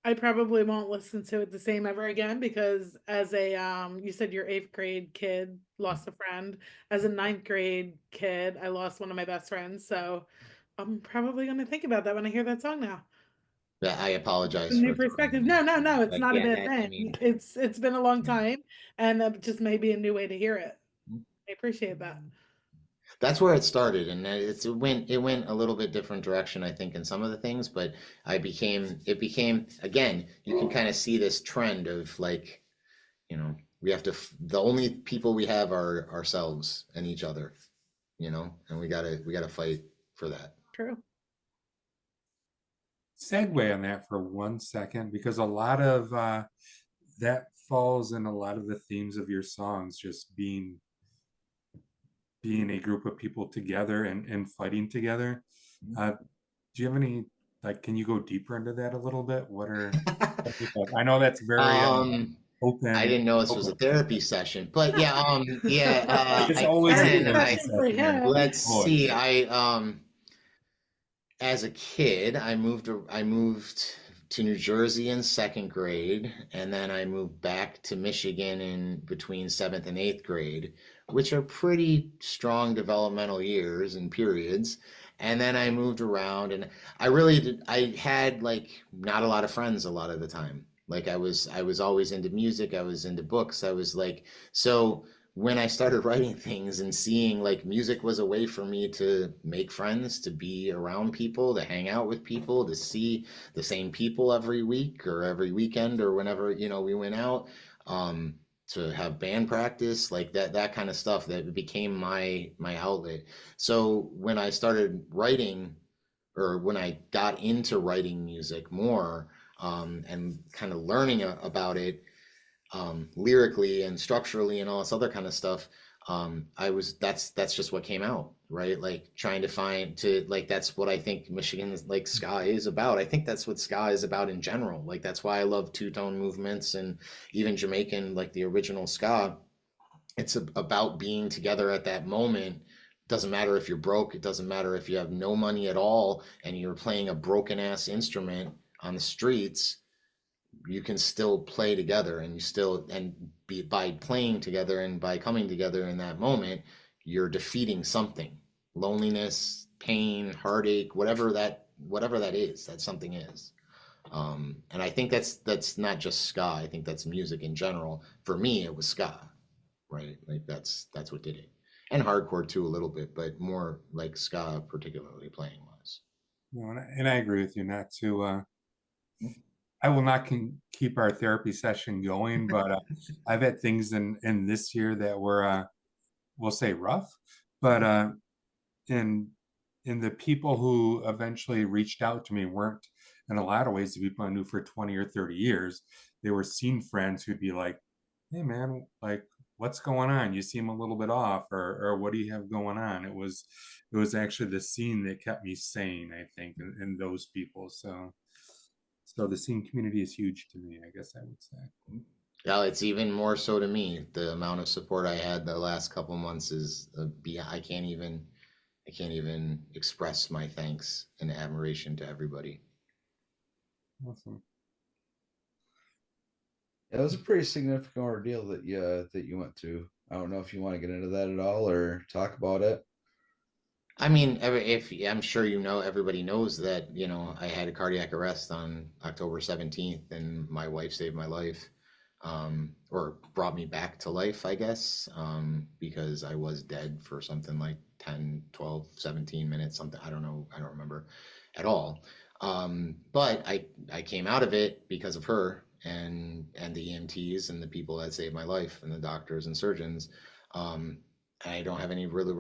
I probably won't listen to it the same ever again, because as a you said your 8th grade kid lost a friend. As a 9th grade kid, I lost one of my best friends. So I'm probably going to think about that when I hear that song now. Yeah, I apologize. New perspective. No, it's like, not yeah, a bad thing. I mean, it's been a long time, and that just may be a new way to hear it. I appreciate that. That's where it started, and it went a little bit different direction, I think, in some of the things. But it became again. You can kind of see this trend of like, we have to. The only people we have are ourselves and each other, and we gotta fight for that. True. Segue on that for 1 second, because a lot of that falls in a lot of the themes of your songs, just being a group of people together and fighting together. Do you have any, like, can you go deeper into that a little bit? What are I know that's very open. I didn't know this was a therapy session, but yeah, It's I always a can. therapy Session for session, man. him. Let's Always. see. As a kid, I moved to New Jersey in second grade, and then I moved back to Michigan in between seventh and eighth grade, which are pretty strong developmental years and periods. And then I moved around, and I had like not a lot of friends a lot of the time. Like I was always into music, I was into books, I was like, so when I started writing things and seeing like music was a way for me to make friends, to be around people, to hang out with people, to see the same people every week or every weekend or whenever, we went out, um, to have band practice, like that kind of stuff, that became my outlet. So when I started writing, or when I got into writing music more, and kind of learning about it, lyrically and structurally and all this other kind of stuff, that's just what came out, right? Like trying to find to like that's what I think Michigan's like ska is about. I think that's what ska is about in general. Like that's why I love two-tone movements, and even Jamaican, like the original ska. It's about being together at that moment. Doesn't matter if you're broke, it doesn't matter if you have no money at all and you're playing a broken ass instrument on the streets. You can still play together, and you still, and be, by playing together and by coming together in that moment, you're defeating something, loneliness, pain, heartache, whatever that is, that something is. And I think that's not just ska. I think that's music in general. For me it was ska, right? Like that's what did it. And hardcore too a little bit, but more like ska, particularly playing was. And I agree with you. Not to I will not keep our therapy session going, but I've had things in this year that were, we'll say, rough, but in the people who eventually reached out to me weren't, in a lot of ways, the people I knew for 20 or 30 years. They were scene friends who'd be like, "Hey man, like what's going on? You seem a little bit off, or what do you have going on?" It was actually the scene that kept me sane, I think, and those people. So the scene community is huge to me, I guess I would say. Yeah, it's even more so to me. The amount of support I had the last couple months is I can't even express my thanks and admiration to everybody. Awesome. It was a pretty significant ordeal that you went through. I don't know if you want to get into that at all or talk about it. I mean, if I'm sure everybody knows that, I had a cardiac arrest on October 17th, and my wife saved my life, or brought me back to life, I guess, because I was dead for something like 10, 12, 17 minutes, something, I don't know, I don't remember at all. But I came out of it because of her, and the EMTs and the people that saved my life, and the doctors and surgeons. I don't have any really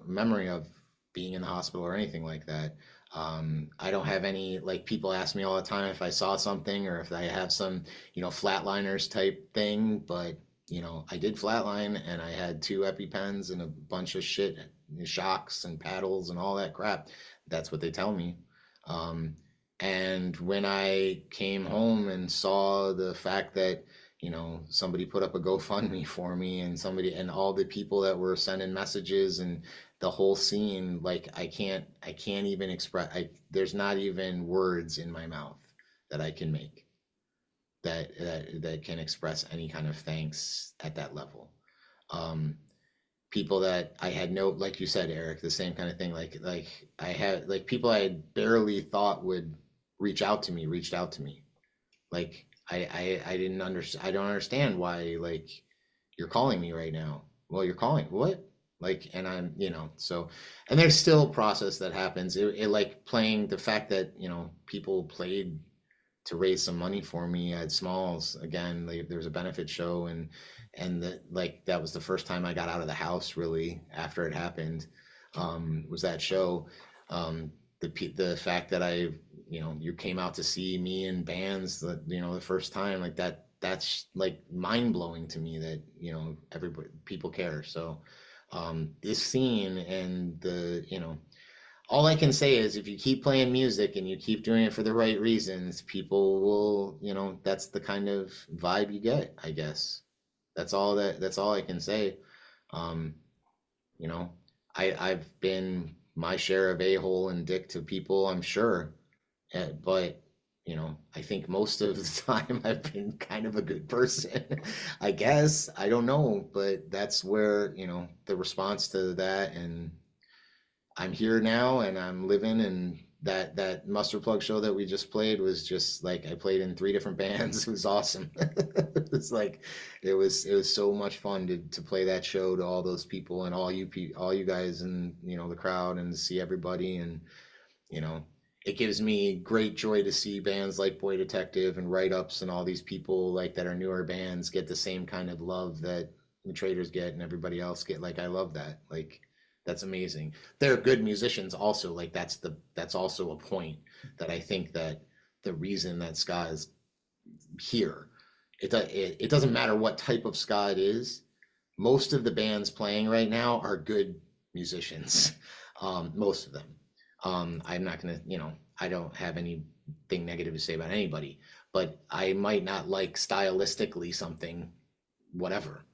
memory of being in the hospital or anything like that. I don't have any, like, people ask me all the time if I saw something or if I have some, flatliners type thing, but I did flatline, and I had 2 EpiPens and a bunch of shit, shocks and paddles and all that crap. That's what they tell me. And when I came home and saw the fact that, somebody put up a GoFundMe for me, and all the people that were sending messages, and the whole scene, like I can't even express, there's not even words in my mouth that I can make that can express any kind of thanks at that level. People that I had like you said, Eric, the same kind of thing. Like I had, like, people I had barely thought would reached out to me. Like I didn't understand. I don't understand why, like, you're calling me right now. Well, you're calling what? Like, and I'm, so, and there's still a process that happens. It like playing the fact that, people played to raise some money for me at Smalls again. Like, there was a benefit show, and that was the first time I got out of the house really after it happened. Was that show. The fact that you came out to see me in bands, that, the first time, like that's like mind blowing to me, that, everybody, people care. So, this scene and all I can say is if you keep playing music and you keep doing it for the right reasons, people will, that's the kind of vibe you get, I guess. That's all I can say. Um, you know, I've been my share of a-hole and dick to people, I'm sure. But I think most of the time I've been kind of a good person. I guess. I don't know, but that's where, the response to that, and I'm here now and I'm living, and that Mustard Plug show that we just played was just like I played in 3 different bands. It was awesome. It's like it was so much fun to play that show to all those people and all you guys and the crowd, and to see everybody, and you know it gives me great joy to see bands like Boy Detective and Write Ups and all these people like that are newer bands get the same kind of love that the Traitors get and everybody else get. Like I love that. Like that's amazing. They're good musicians also. Like that's also a point that I think that the reason that ska is here, it doesn't matter what type of ska it is. Most of the bands playing right now are good musicians. Most of them. I'm not gonna, I don't have anything negative to say about anybody, but I might not like stylistically something, whatever,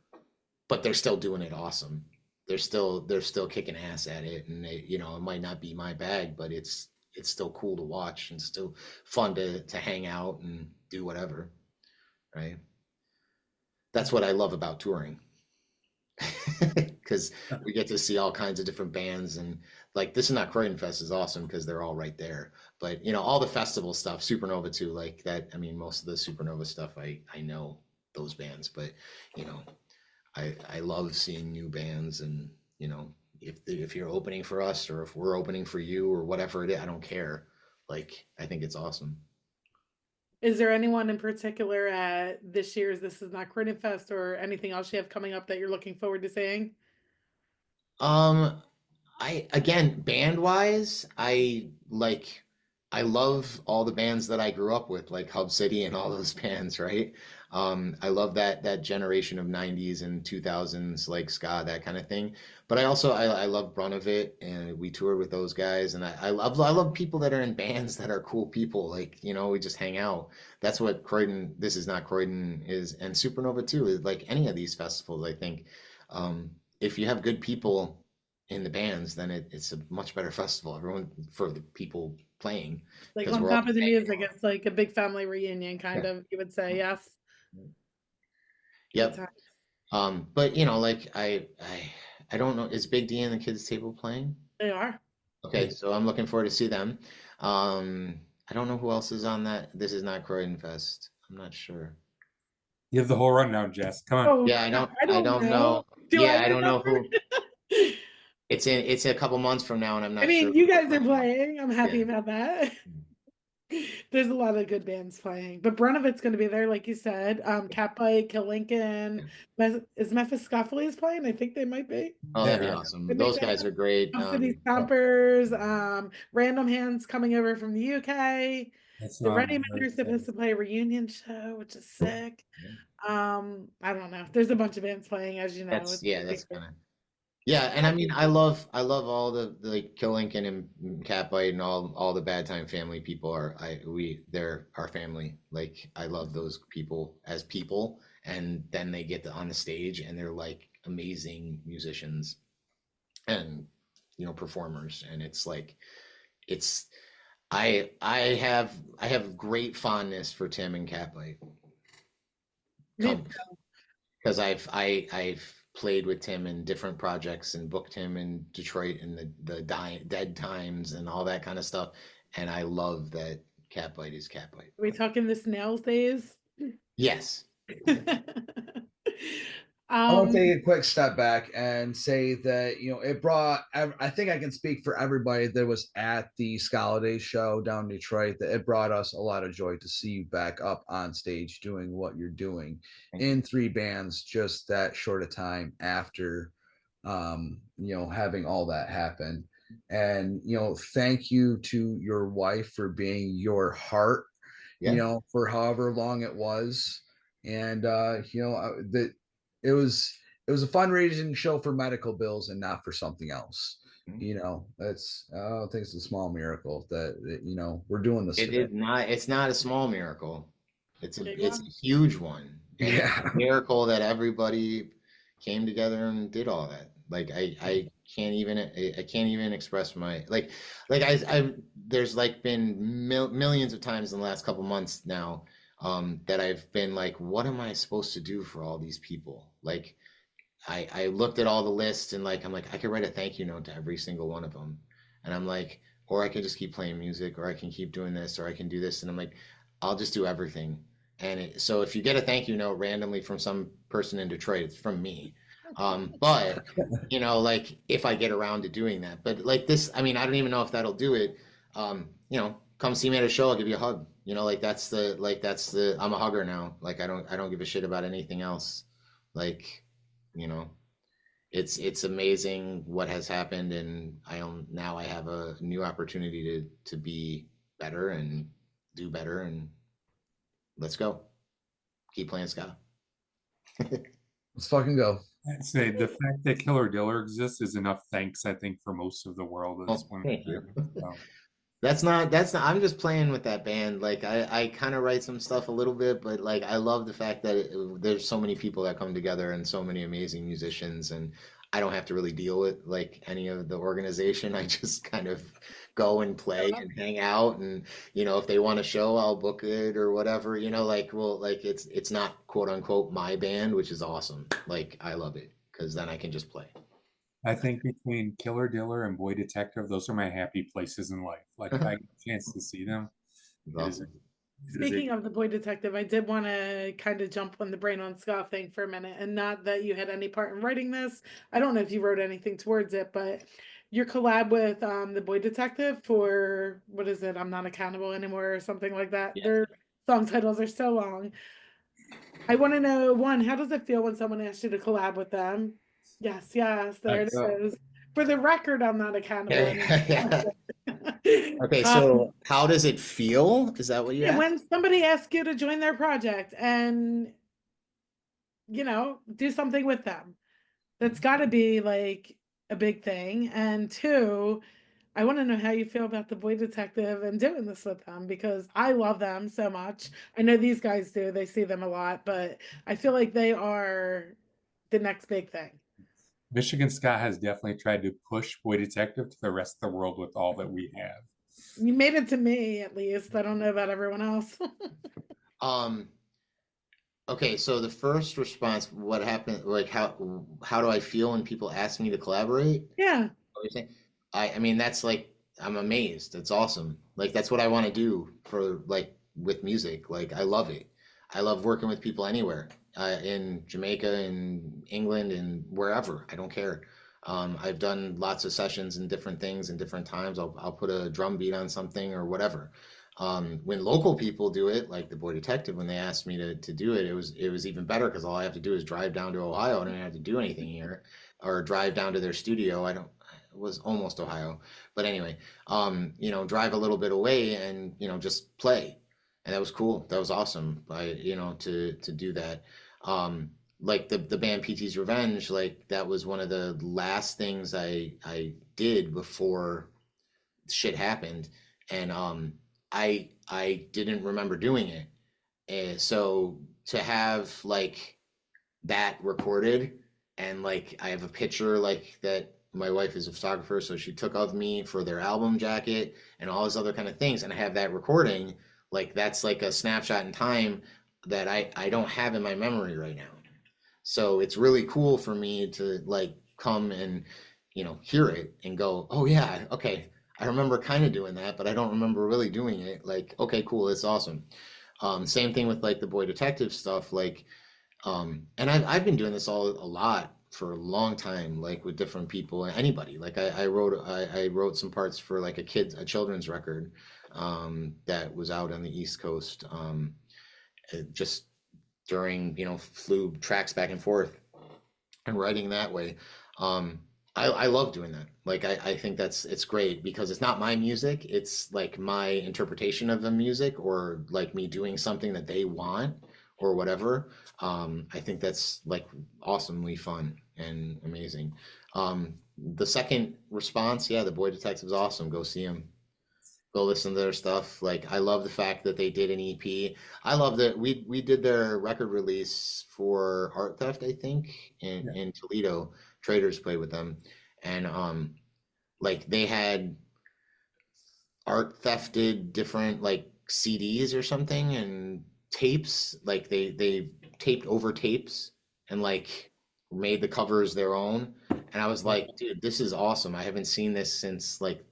but they're still doing it awesome. They're still kicking ass at it, and it might not be my bag, but it's still cool to watch and still fun to hang out and do whatever, right? That's what I love about touring. Because we get to see all kinds of different bands, and like This Is Not Croydon Fest is awesome because they're all right there. But all the festival stuff, Supernova too, like that. I mean, most of the Supernova stuff, I know those bands, but I love seeing new bands, and if you're opening for us or if we're opening for you or whatever it is, I don't care. Like I think it's awesome. Is there anyone in particular at this year's This Is Not Croydon Fest or anything else you have coming up that you're looking forward to seeing? Again, band wise, I love all the bands that I grew up with, like Hub City and all those bands, right? I love that generation of 90s and 2000s, like ska, that kind of thing. But I love Brunavit, and we toured with those guys, and I love people that are in bands that are cool people, like we just hang out. That's what Croydon, This Is Not Croydon is, and Supernova too, is like any of these festivals, I think. If you have good people in the bands, then it's a much better festival. Everyone, for the people playing, Like 'cause on we're all top of the hanging music, out. it's like a big family reunion, kind of, you would say, yes. Good Yep. times. But like I don't know. Is Big D and the Kids Table playing? They are. Okay, so I'm looking forward to see them. I don't know who else is on that. This Is Not Croydon Fest. I'm not sure. You have the whole rundown, Jess. Come on. Oh, Yeah, I don't know. Do Yeah, I don't know remember? who. It's a couple months from now, and I'm I not mean, sure. you who guys we're are playing. I'm happy Yeah. about that. There's a lot of good bands playing, but Brunavit's going to be there, like you said. Catbite, Kill Lincoln. Is Memphis Scuffles playing? I think they might be. Oh, that'd be Yeah. awesome. They make Those that guys are great. City Stompers, Random Hands coming over from the UK. That's The Ready very Men are supposed to play a reunion show, which is sick. I don't know. There's a bunch of bands playing, as you know. That's It's that's big. kind of yeah. And I mean, I love all the like Kill Lincoln and Catbite and all the Bad Time Family people they're our family. Like I love those people as people, and then they get on the stage and they're like amazing musicians and performers, and it's like it's I have great fondness for Tim and Catbite. Because I've played with Tim in different projects and booked him in Detroit in the Dead Times and all that kind of stuff, and I love that Catbite is Catbite. Are we talking the Snails days? Yes. I want to Um, take a quick step back and say that it brought. I think I can speak for everybody that was at the Ska show down in Detroit. That it brought us a lot of joy to see you back up on stage doing what you're doing in 3 bands just that short a time after, having all that happen. And thank you to your wife for being your heart, Yeah. for however long it was, and that it was a fundraising show for medical bills and not for something else. You know, that's, I don't think it's a small miracle that you know, we're doing this It today. is not. It's not a small miracle. Big It's a one. huge one, and it's Yeah. a miracle that everybody came together and did all that. Like I can't even express my I there's like been millions of times in the last couple months now that I've been like, what am I supposed to do for all these people? Like I looked at all the lists and like I'm like I could write a thank you note to every single one of them, and I'm like, or I could just keep playing music, or I can keep doing this, or I can do this, and I'm like, I'll just do everything. So if you get a thank you note randomly from some person in Detroit, it's from me. But you know, like if I get around to doing that, but like this, I mean, I don't even know if that'll do it. You know, come see me at a show, I'll give you a hug. You know, that's the I'm a hugger now. Like I don't give a shit about anything else. Like you know, it's amazing what has happened, and now I have a new opportunity to be better and do better, and let's go keep playing ska. Let's fucking go. I'd say the fact that Killer Diller exists is enough thanks, I think, for most of the world at this Oh, point. thank you. So, That's not, I'm just playing with that band. Like I kind of write some stuff a little bit, but like I love the fact that there's so many people that come together and so many amazing musicians, and I don't have to really deal with like any of the organization. I just kind of go and play and hang out, and you know if they want a show, I'll book it or whatever. You know, like well, like it's not quote unquote my band, which is awesome. Like I love it because then I can just play. I think between Killer Diller and Boy Detective, those are my happy places in life. Like if I get a chance to see them, It's it is, awesome. it is a, Speaking of the Boy Detective, I did want to kind of jump on the brain on ska thing for a minute, and not that you had any part in writing this. I don't know if you wrote anything towards it, but your collab with the Boy Detective for what is it? I'm Not Accountable Anymore or something like that. Yeah. Their song titles are so long. I want to know one, how does it feel when someone asks you to collab with them? Yes, yes, there it So, is. For the record, I'm not accountable yeah, yeah. anymore. Okay, so how does it feel? Is that what you Yeah, asked? when somebody asks you to join their project and do something with them, that's got to be like a big thing. And two, I want to know how you feel about the Boy Detective and doing this with them because I love them so much. I know these guys do, they see them a lot, but I feel like they are the next big thing. Michigan Scott has definitely tried to push Boy Detective to the rest of the world with all that we have. You made it to me at least. I don't know about everyone else. Um, okay, so the first response, what happened, like how do I feel when people ask me to collaborate? Yeah. What you're saying? I mean that's like I'm amazed. It's awesome. Like that's what I want to do for like with music. Like I love it. I love working with people anywhere. In Jamaica, in England, and wherever. I don't care. I've done lots of sessions and different things and different times. I'll put a drum beat on something or whatever. When local people do it, like the Boy Detective, when they asked me to do it, it was even better because all I have to do is drive down to Ohio. I don't have to do anything here, or drive down to their studio. I don't. It was almost Ohio, but anyway, you know, drive a little bit away and you know just play, and that was cool. That was awesome. You know, to do that. Like the band PT's Revenge, like that was one of the last things I did before shit happened, and I didn't remember doing it, and so to have like that recorded, and like I have a picture like that. My wife is a photographer, so she took of me for their album jacket and all these other kind of things, and I have that recording. Like that's like a snapshot in time that I don't have in my memory right now. So it's really cool for me to like come and you know hear it and go, oh yeah, okay, I remember kind of doing that, but I don't remember really doing it. Like, okay, cool, it's awesome. Same thing with like the Boy Detective stuff. Like, and I've been doing this all a lot for a long time, like with different people, anybody. Like I wrote some parts for like a children's record that was out on the East Coast. Just during you know flew tracks back and forth and writing that way. I love doing that. Like I think it's great because it's not my music. It's like my interpretation of the music or like me doing something that they want or whatever. I think that's like awesomely fun and amazing. the second response, yeah, the Boy Detective's awesome. Go see him. Go listen to their stuff. Like, I love the fact that they did an EP. I love that we did their record release for Art Theft, I think, in Toledo. Traitors played with them, and like they had Art Thefted different like CDs or something and tapes. Like they taped over tapes and like made the covers their own. And I was like, dude, this is awesome. I haven't seen this since like,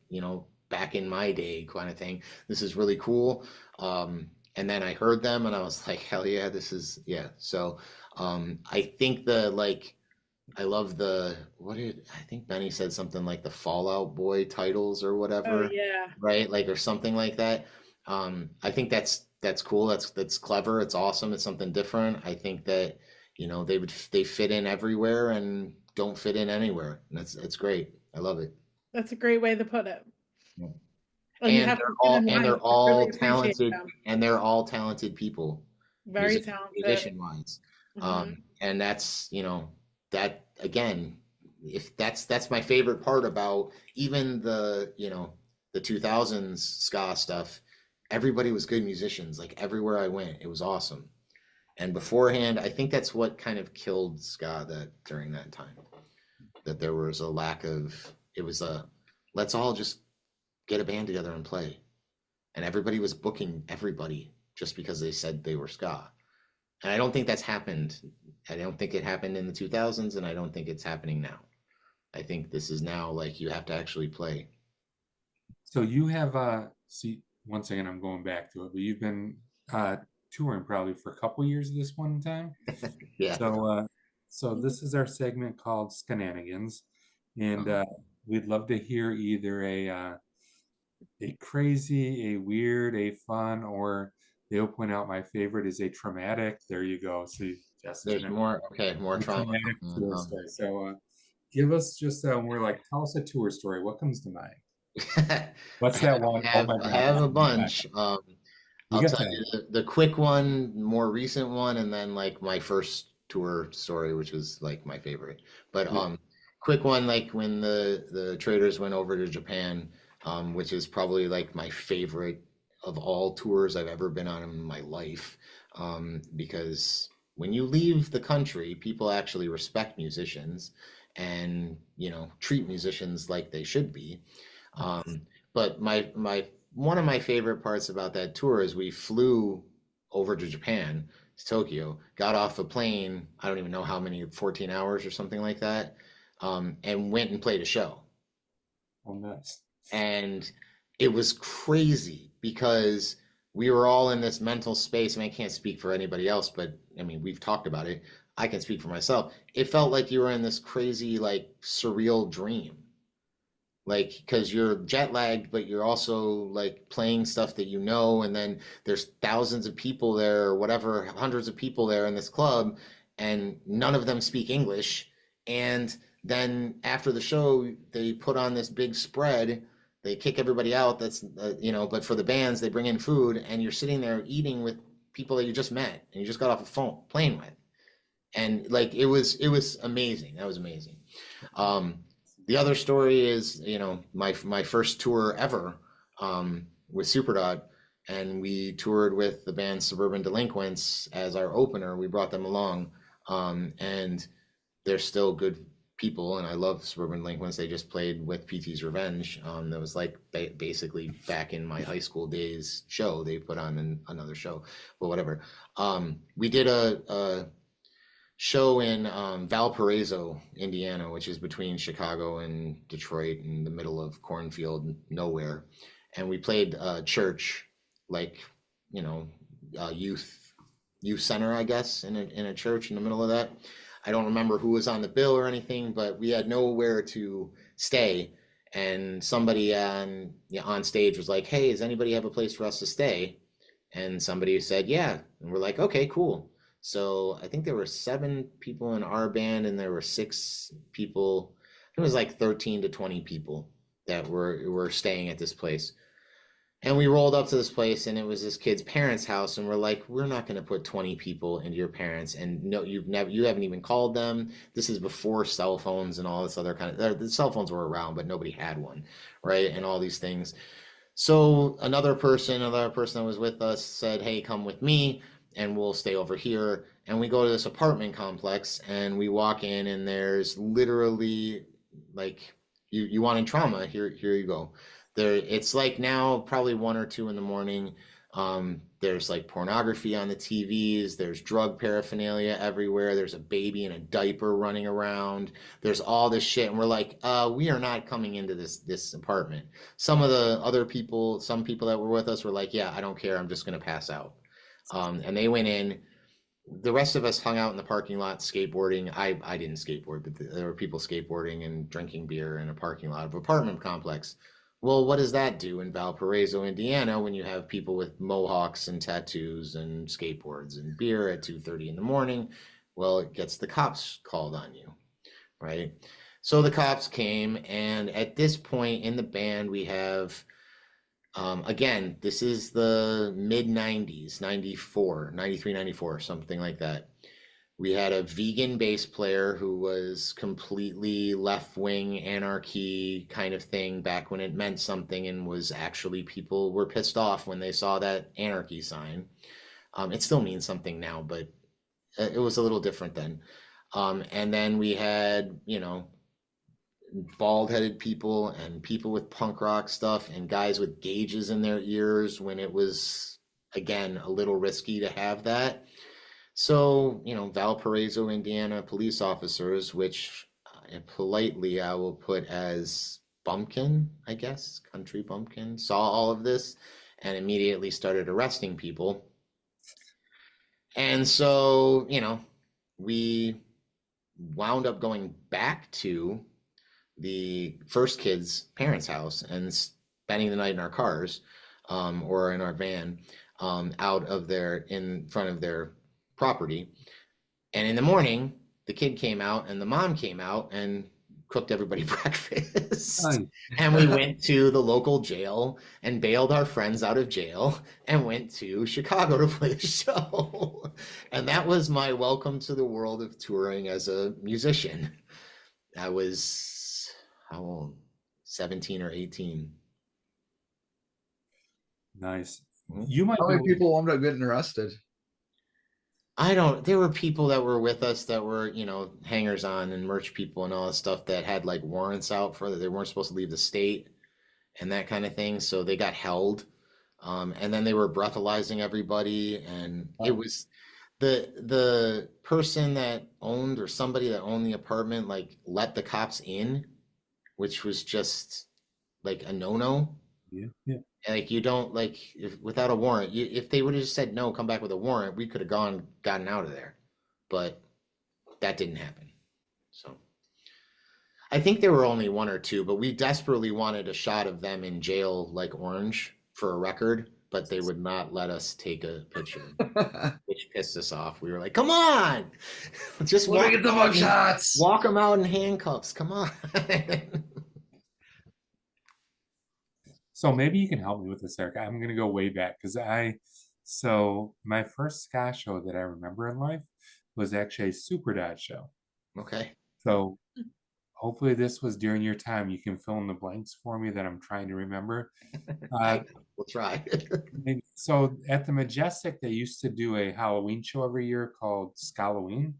back in my day kind of thing. This is really cool. And then I heard them and I was like, hell yeah, this is, yeah. So I think I love I think Benny said something like the Fallout Boy titles or Oh whatever, yeah. right? Like, or something like that. I think that's cool. That's clever. It's awesome. It's something different. I think that, they fit in everywhere and don't fit in anywhere. And it's great. I love it. That's a great way to put it. Yeah. And you And have they're to keep all in and mind they're to really all appreciate talented them. and they're all talented people, Very talented. musician wise. Mhm. And that's, that again, if that's my favorite part about even the 2000s ska stuff. Everybody was good musicians. Like, everywhere I went, it was awesome. And beforehand, I think that's what kind of killed ska during that time. That there was a lack of, it was let's all just get a band together and play. And everybody was booking everybody just because they said they were ska. And I don't think that's happened. I don't think it happened in the 2000s, and I don't think it's happening now. I think this is now like you have to actually play. So you have see, once again, I'm going back to it, but you've been touring probably for a couple years at this point in time. Yeah. So this is our segment called Skenanigans, and we'd love to hear either a crazy, a weird, a fun, or they'll point out my favorite is a traumatic. There you go. See, Jess is There's gonna more. Okay, more a trauma. traumatic tour story. So give us just we're like, tell us a tour story. What comes to mind? What's that one? Oh my I God. have a bunch. You I'll got tell that. you the quick one, more recent one, and then like my first tour story, which was like my favorite. But Yeah. quick one, like when the Traders went over to Japan, which is probably like my favorite of all tours I've ever been on in my life, because when you leave the country, people actually respect musicians and treat musicians like they should be. But my one of my favorite parts about that tour is we flew over to Japan, to Tokyo, got off a plane, I don't even know how many, 14 hours or something like that, and went and played a show. Oh, nice. And it was crazy because we were all in this mental space. I mean, I can't speak for anybody else, but I mean, we've talked about it. I can speak for myself. It felt like you were in this crazy, like, surreal dream. Like, because you're jet lagged, but you're also like playing stuff that and then there's thousands of people there or whatever, hundreds of people there in this club, and none of them speak English. And then after the show, they put on this big spread. They kick everybody out. That's but for the bands, they bring in food, and you're sitting there eating with people that you just met and you just got off a plane with, and like it was amazing. That was amazing. The other story is, my first tour ever with Superdot, and we toured with the band Suburban Delinquents as our opener. We brought them along, and they're still good people, and I love Suburban Delinquents. They just played with PT's Revenge. That was like basically back in my high school days show. They put on another show, but whatever. We did a show in Valparaiso, Indiana, which is between Chicago and Detroit in the middle of cornfield nowhere. And we played church, like, youth center, I guess, in a church in the middle of that. I don't remember who was on the bill or anything, but we had nowhere to stay. And somebody on stage was like, hey, does anybody have a place for us to stay? And somebody said, yeah. And we're like, okay, cool. So I think there were 7 people in our band, and there were 6 people. It was like 13 to 20 people that were staying at this place. And we rolled up to this place, and it was this kid's parents' house, and we're like, we're not going to put 20 people into your parents, and no, you haven't even called them. This is before cell phones and all this other kind of, the cell phones were around, but nobody had one, right? And all these things. So another person that was with us said, hey, come with me, and we'll stay over here. And we go to this apartment complex, and we walk in, and there's literally like, you wanted trauma, here you go. There, it's like now probably 1 or 2 in the morning. There's like pornography on the TVs. There's drug paraphernalia everywhere. There's a baby in a diaper running around. There's all this shit, and we're like, we are not coming into this apartment. Some of the other people, some people that were with us were like, yeah, I don't care. I'm just gonna pass out. And they went in. The rest of us hung out in the parking lot skateboarding. I didn't skateboard, but there were people skateboarding and drinking beer in a parking lot of an apartment complex. Well, what does that do in Valparaiso, Indiana, when you have people with mohawks and tattoos and skateboards and beer at 2:30 in the morning? Well, it gets the cops called on you, right? So the cops came, and at this point in the band, we have, again, this is the mid 90s, 94, 93, 94, something like that. We had a vegan bass player who was completely left-wing anarchy kind of thing back when it meant something, and was actually, people were pissed off when they saw that anarchy sign. It still means something now, but it was a little different then. And then we had, bald-headed people and people with punk rock stuff and guys with gauges in their ears when it was, again, a little risky to have that. So, Valparaiso, Indiana police officers, which politely I will put as bumpkin, I guess, country bumpkin, saw all of this and immediately started arresting people. And so, we wound up going back to the first kid's parents' house and spending the night in our cars, or in our van, in front of their property. And in the morning, the kid came out and the mom came out and cooked everybody breakfast. Nice. And we went to the local jail and bailed our friends out of jail and went to Chicago to play the show. And that was my welcome to the world of touring as a musician. I was, how old? 17 or 18. Nice. Mhm. You might How many be able people wound up getting arrested? there were people that were with us that were, hangers on and merch people and all that stuff that had like warrants out for that they weren't supposed to leave the state and that kind of thing. So they got held. And then they were breathalyzing everybody. And it was the person that owned, or somebody that owned the apartment, like let the cops in, which was just like a no-no. Yeah. Like, you don't, like, without a warrant, if they would have just said no, come back with a warrant, we could have gotten out of there. But that didn't happen. So I think there were only 1 or 2, but we desperately wanted a shot of them in jail like orange for a record, but they would not let us take a picture, which pissed us off. We were like, come on, just Let me get the mug shots. walk them out in handcuffs. Come on. So maybe you can help me with this, Eric. I'm going to go way back because so my first ska show that I remember in life was actually a Super Dad show. Okay. So hopefully this was during your time. You can fill in the blanks for me that I'm trying to remember. We'll try. So at the Majestic, they used to do a Halloween show every year called Skalloween.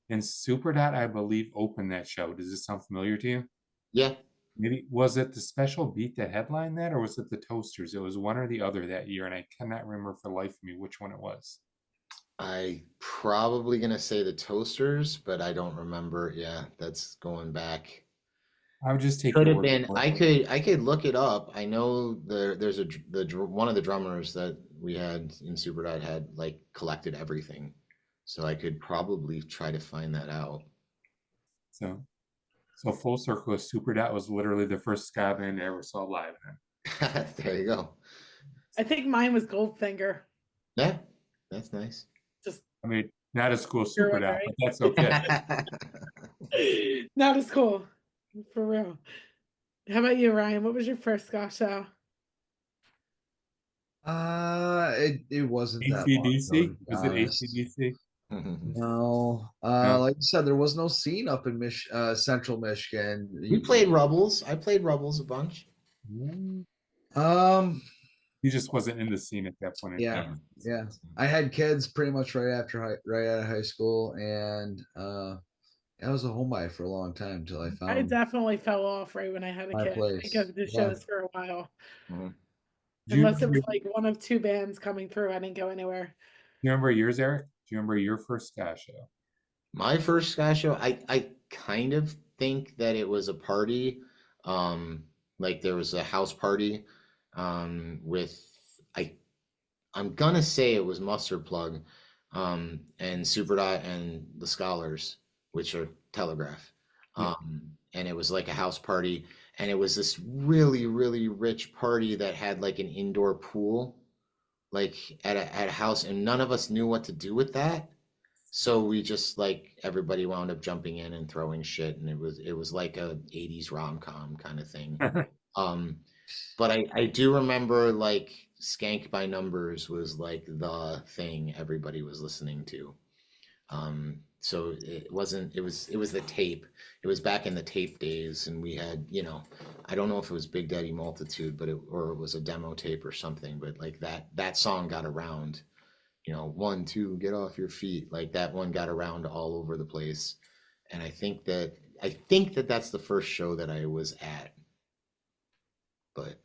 And Super Dad, I believe, opened that show. Does this sound familiar to you? Yeah. Maybe was it the Special Beat that headlined that, or was it the Toasters? It was one or the other that year, and I cannot remember for the life of me which one it was. I probably gonna say the Toasters, but I don't remember. Yeah, that's going back. I would just take Could your have word been. for I it. could look it up. I know there's one of the drummers that we had in Superdad had like collected everything, so I could probably try to find that out. So full circle, Super Dad was literally the first ska band I ever saw live. There you go. I think mine was Goldfinger. Yeah, that's nice. Just I mean, not as cool as You're Super Dad, right. but that's okay. not as cool, for real. How about you, Ryan? What was your first ska show? It wasn't that long ago, ACDC? to be Was it honest. ACDC? No, No. like you said, there was no scene up in Central Michigan. We played Rubbles. I played Rubbles a bunch. Um, He just wasn't in the scene at that point in yeah, time. yeah. I had kids pretty much right out of high school, and I was a homebody for a long time until I I found definitely fell off right when I had a my kid. I place. go to the Yeah. shows for a while. Mhm. Do you, Unless it was like one of two bands coming through, I didn't go anywhere. you remember yours, Eric? Do you remember your first ska show? My first ska show, I kind of think that it was a party. Like there was a house party with I'm gonna say it was Mustard Plug, and Superdot and the Scholars, which are Telegraph. Yeah. And it was like a house party, and it was this really, really rich party that had like an indoor pool, like at a house, and none of us knew what to do with that. So we just like everybody wound up jumping in and throwing shit, and it was like a 80s rom-com kind of thing. But I do remember like Skank by Numbers was like the thing everybody was listening to. So it wasn't, it was the tape. It was back in the tape days, and we had, I don't know if it was Big Daddy Multitude, or it was a demo tape or something, but like that song got around, 1, 2, get off your feet. Like that one got around all over the place. And I think that that's the first show that I was at. But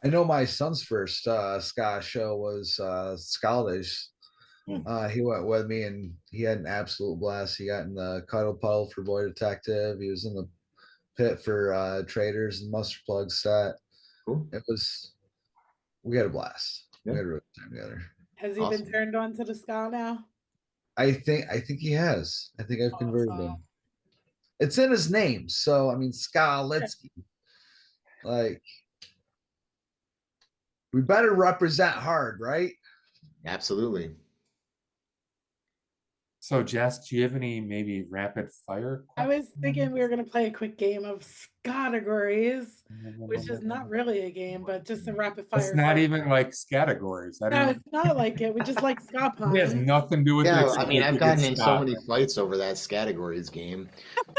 I know my son's first ska show was Scottish. He went with me, and he had an absolute blast. He got in the cuddle puddle for Boy Detective. He was in the pit for Traitors and Mustard Plug set. cool. We had a blast. Yeah. We had a really good time together. Has he Awesome. been turned on to the ska now? I think he has. I think I've converted him. It's in his name, so I mean Skaletsky. Like, we better represent hard, right? Absolutely. So, Jess, do you have any maybe rapid fire I was questions? thinking we were going to play a quick game of categories, which is not really a game, but just a rapid fire. It's not even like categories. I No, don't. it's not like it. We just like ska It has puns. nothing to do with Yeah, this. I mean, I've gotten in so many fights over that categories game.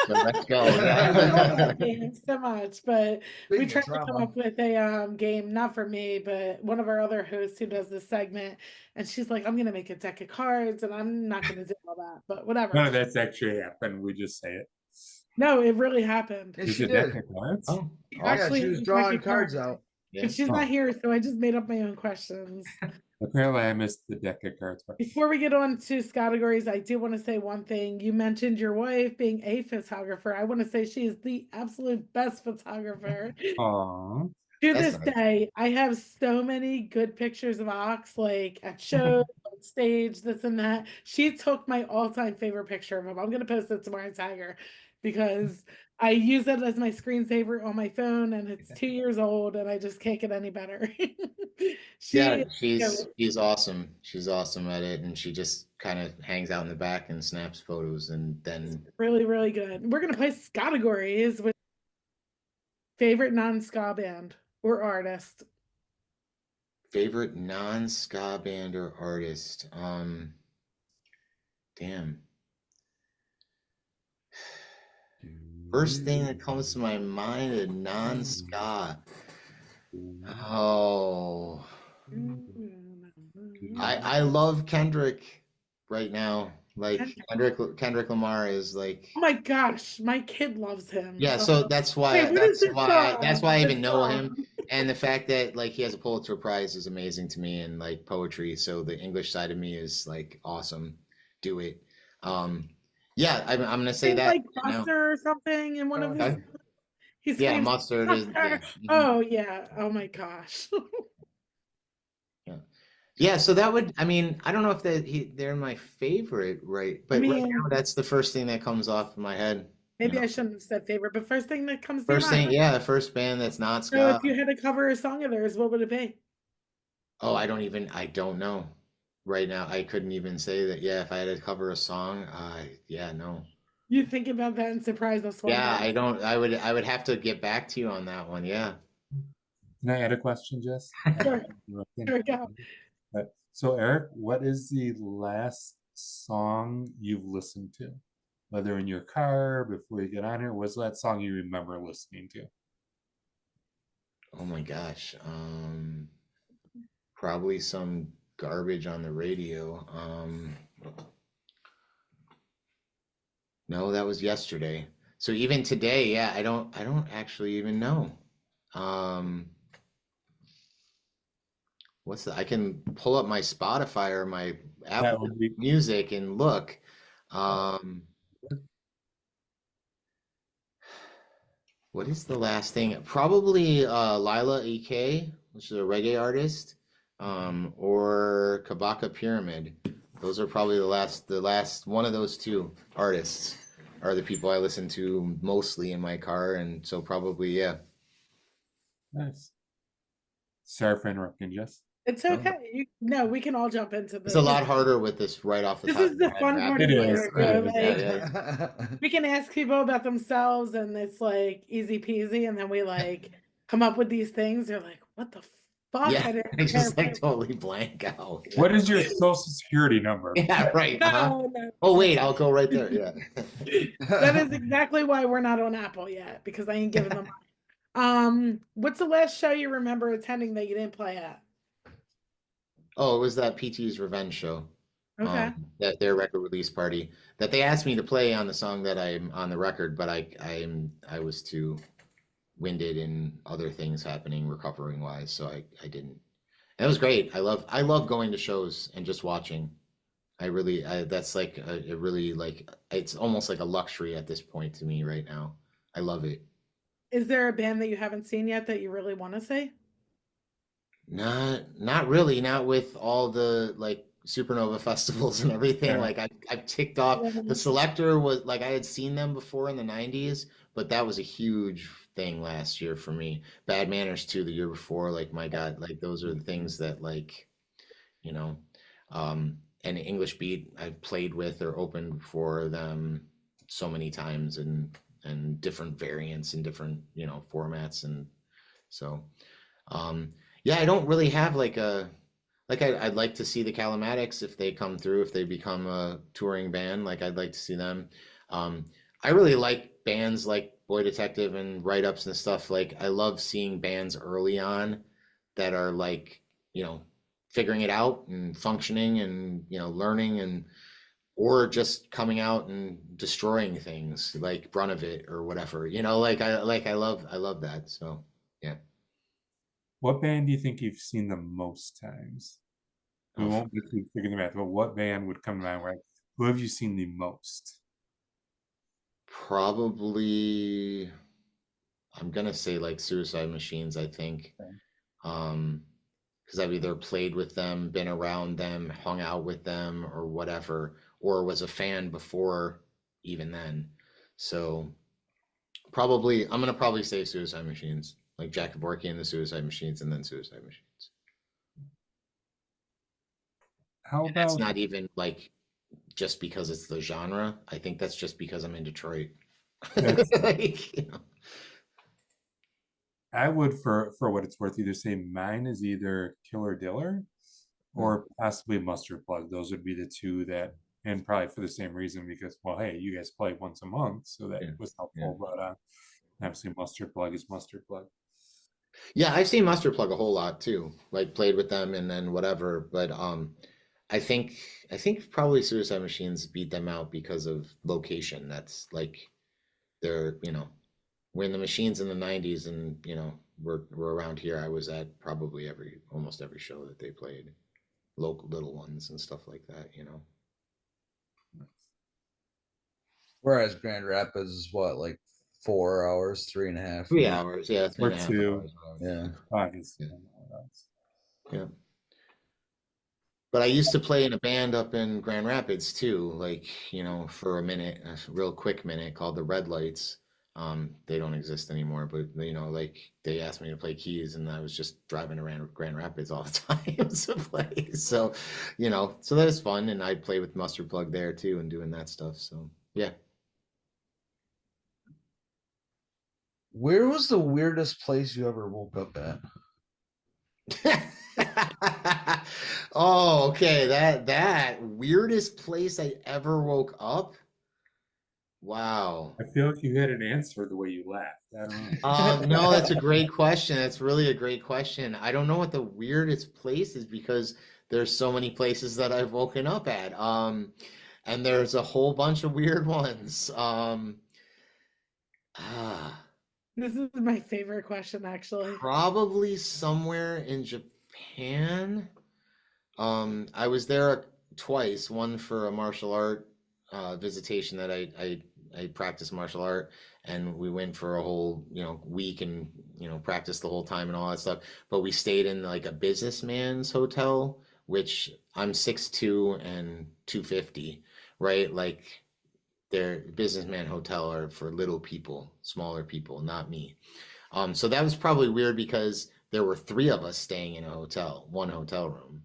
So let's go. I love that game so much, but we Speaking tried of to come drama, up with a game, not for me, but one of our other hosts who does this segment, and she's like, I'm gonna make a deck of cards, and I'm not gonna do all that, but whatever. None of that's actually happened. We just say it. No, it really happened. yeah, Is she it deck did. of cards? Oh, Yeah, Actually, she it's was a deck drawing of cards cards. out. yeah. But she's not here, so I just made up my own questions. Apparently, I missed the deck of cards. Before we get on to categories, I do want to say one thing. You mentioned your wife being a photographer. I want to say she is the absolute best photographer. Aw. To That's this nice. day, I have so many good pictures of Ox, like at shows, on stage, this and that. She took my all-time favorite picture of him. I'm gonna post it tomorrow and tag her because I use it as my screensaver on my phone, and it's 2 years old, and I just can't get any better. Yeah, She she's awesome. She's awesome at it, and she just kind of hangs out in the back and snaps photos, and then really, really good. We're gonna play categories with favorite non-ska band or artist. favorite non-ska band or artist. Damn. First thing that comes to my mind is non-ska. Oh, I love Kendrick right now. Like Kendrick Lamar is like, Oh my gosh, my kid loves him. yeah. So that's why Wait, what is this that's why I song? even This know him. song? And the fact that like he has a Pulitzer Prize is amazing to me, and like poetry. So the English side of me is like awesome. Do it. Yeah, I'm gonna say Things that. like You know. Buster or something in one of his. Okay. He Yeah, screams, Mustard is. Yeah. "Buster!" Oh yeah. Oh my gosh. Yeah, so that would, I mean, I don't know if they're my favorite, right? But right mean- now, that's the first thing that comes off my head. Maybe know. I shouldn't have said favorite, but first thing that comes to First mind. thing, yeah, first band that's not So ska. if you had to cover a song of theirs, what would it be? Oh, I don't know. Right now, I couldn't even say that. Yeah, if I had to cover a song, yeah, no. You think about that and surprise us one Yeah, day. I would have to get back to you on that one. Yeah. Can I add a question, Jess? Sure. Interrupting. Here we go. So, Eric, what is the last song you've listened to? Whether in your car, before you get on here, what's that song you remember listening to? Oh my gosh. Probably some garbage on the radio. No, that was yesterday. So even today, yeah, I don't actually even know. Um, what's the, I can pull up my Spotify or my That Apple would be Music and look. Um, what is the last thing? Probably Lila EK, which is a reggae artist, or Kabaka Pyramid. Those are probably the last one of those two artists are the people I listen to mostly in my car, and so probably yeah. nice. Sorry for interrupting, Jess. It's No. okay. No, we can all jump into It's this. a lot harder with this right off the This top is of the your head, fun part of It the is, interview. it is, Like, yeah. we can ask people about themselves, and it's like easy peasy, and then we like come up with these things. They're like, "What the fuck?" Yeah, I didn't I just prepare like for totally blank out. What is your social security number? Yeah, right. this. Uh-huh. No, Oh wait, I'll go right there. Yeah. that is exactly why we're not on Apple yet, because I ain't giving them money. What's the last show you remember attending that you didn't play at? Oh, it was that PT's Revenge show. Okay. That their record release party that they asked me to play on the song that I'm on the record, but I was too winded and other things happening recovering wise, so I didn't. And it was great. I love going to shows and just watching. That's like it really like it's almost like a luxury at this point to me right now. I love it. Is there a band that you haven't seen yet that you really want to see? Not really, not with all the like supernova festivals and everything. Yeah. Like I've ticked off the Selector was like I had seen them before in the 90s, but that was a huge thing last year for me. Bad Manners too the year before, like my God, like those are the things that like, you know, and English Beat I've played with or opened for them so many times and different variants and different, you know, formats and so yeah, I don't really have like I'd like to see the Calamatics if they come through, if they become a touring band, like I'd like to see them. I really like bands like Boy Detective and Write Ups and stuff. Like I love seeing bands early on that are like, you know, figuring it out and functioning and, you know, learning and or just coming out and destroying things like Brunavit or whatever. You know, I love that. So yeah. What band do you think you've seen the most times? We Oh, won't get to figure them out, but what band would come to mind? Right? Who have you seen the most? Probably, I'm gonna say like Suicide Machines, I think. Okay. Because I've either played with them, been around them, hung out with them, or whatever, or was a fan before even then. So probably, I'm gonna probably say Suicide Machines, like Jack Kevorkian and the Suicide Machines, and then Suicide Machines. How And that's about not even like just because it's the genre. I think that's just because I'm in Detroit. That's- Like, you know. I would for what it's worth either say mine is either Killer Diller or possibly Mustard Plug. Those would be the two that, and probably for the same reason because well, hey, you guys play once a month, so that Yeah, was helpful. But obviously Mustard Plug is Mustard Plug. Yeah, I've seen Mustard Plug a whole lot too. Like played with them and then whatever. But I think probably Suicide Machines beat them out because of location. That's like they're, you know, when the Machines in the 90s and, you know, were around here, I was at probably almost every show that they played. Local little ones and stuff like that, you know. Whereas Grand Rapids is what, like 4 hours, 3.5? 3 hours, yeah, three Or and a half two. hours. Whatever. Yeah. Obviously. Yeah. But I used to play in a band up in Grand Rapids too, like, you know, for a minute, a real quick minute called the Red Lights. They don't exist anymore, but you know, like they asked me to play keys and I was just driving around Grand Rapids all the time to play. So, you know, so that was fun. And I'd play with Mustard Plug there too and doing that stuff. So yeah. Where was the weirdest place you ever woke up at? Oh, okay. That weirdest place I ever woke up. Wow. I feel like you had an answer the way you laughed. I don't know. No, that's a great question. That's really a great question. I don't know what the weirdest place is because there's so many places that I've woken up at. And there's a whole bunch of weird ones. Ah, This is my favorite question, actually. probably somewhere in Japan. I was there twice, one for a martial art visitation that I practiced martial art, and we went for a whole, week and, practiced the whole time and all that stuff. But we stayed in like a businessman's hotel, which I'm 6'2" and 250, right? Like their businessman hotel are for little people, smaller people, not me. So that was probably weird because there were three of us staying in a hotel, one hotel room,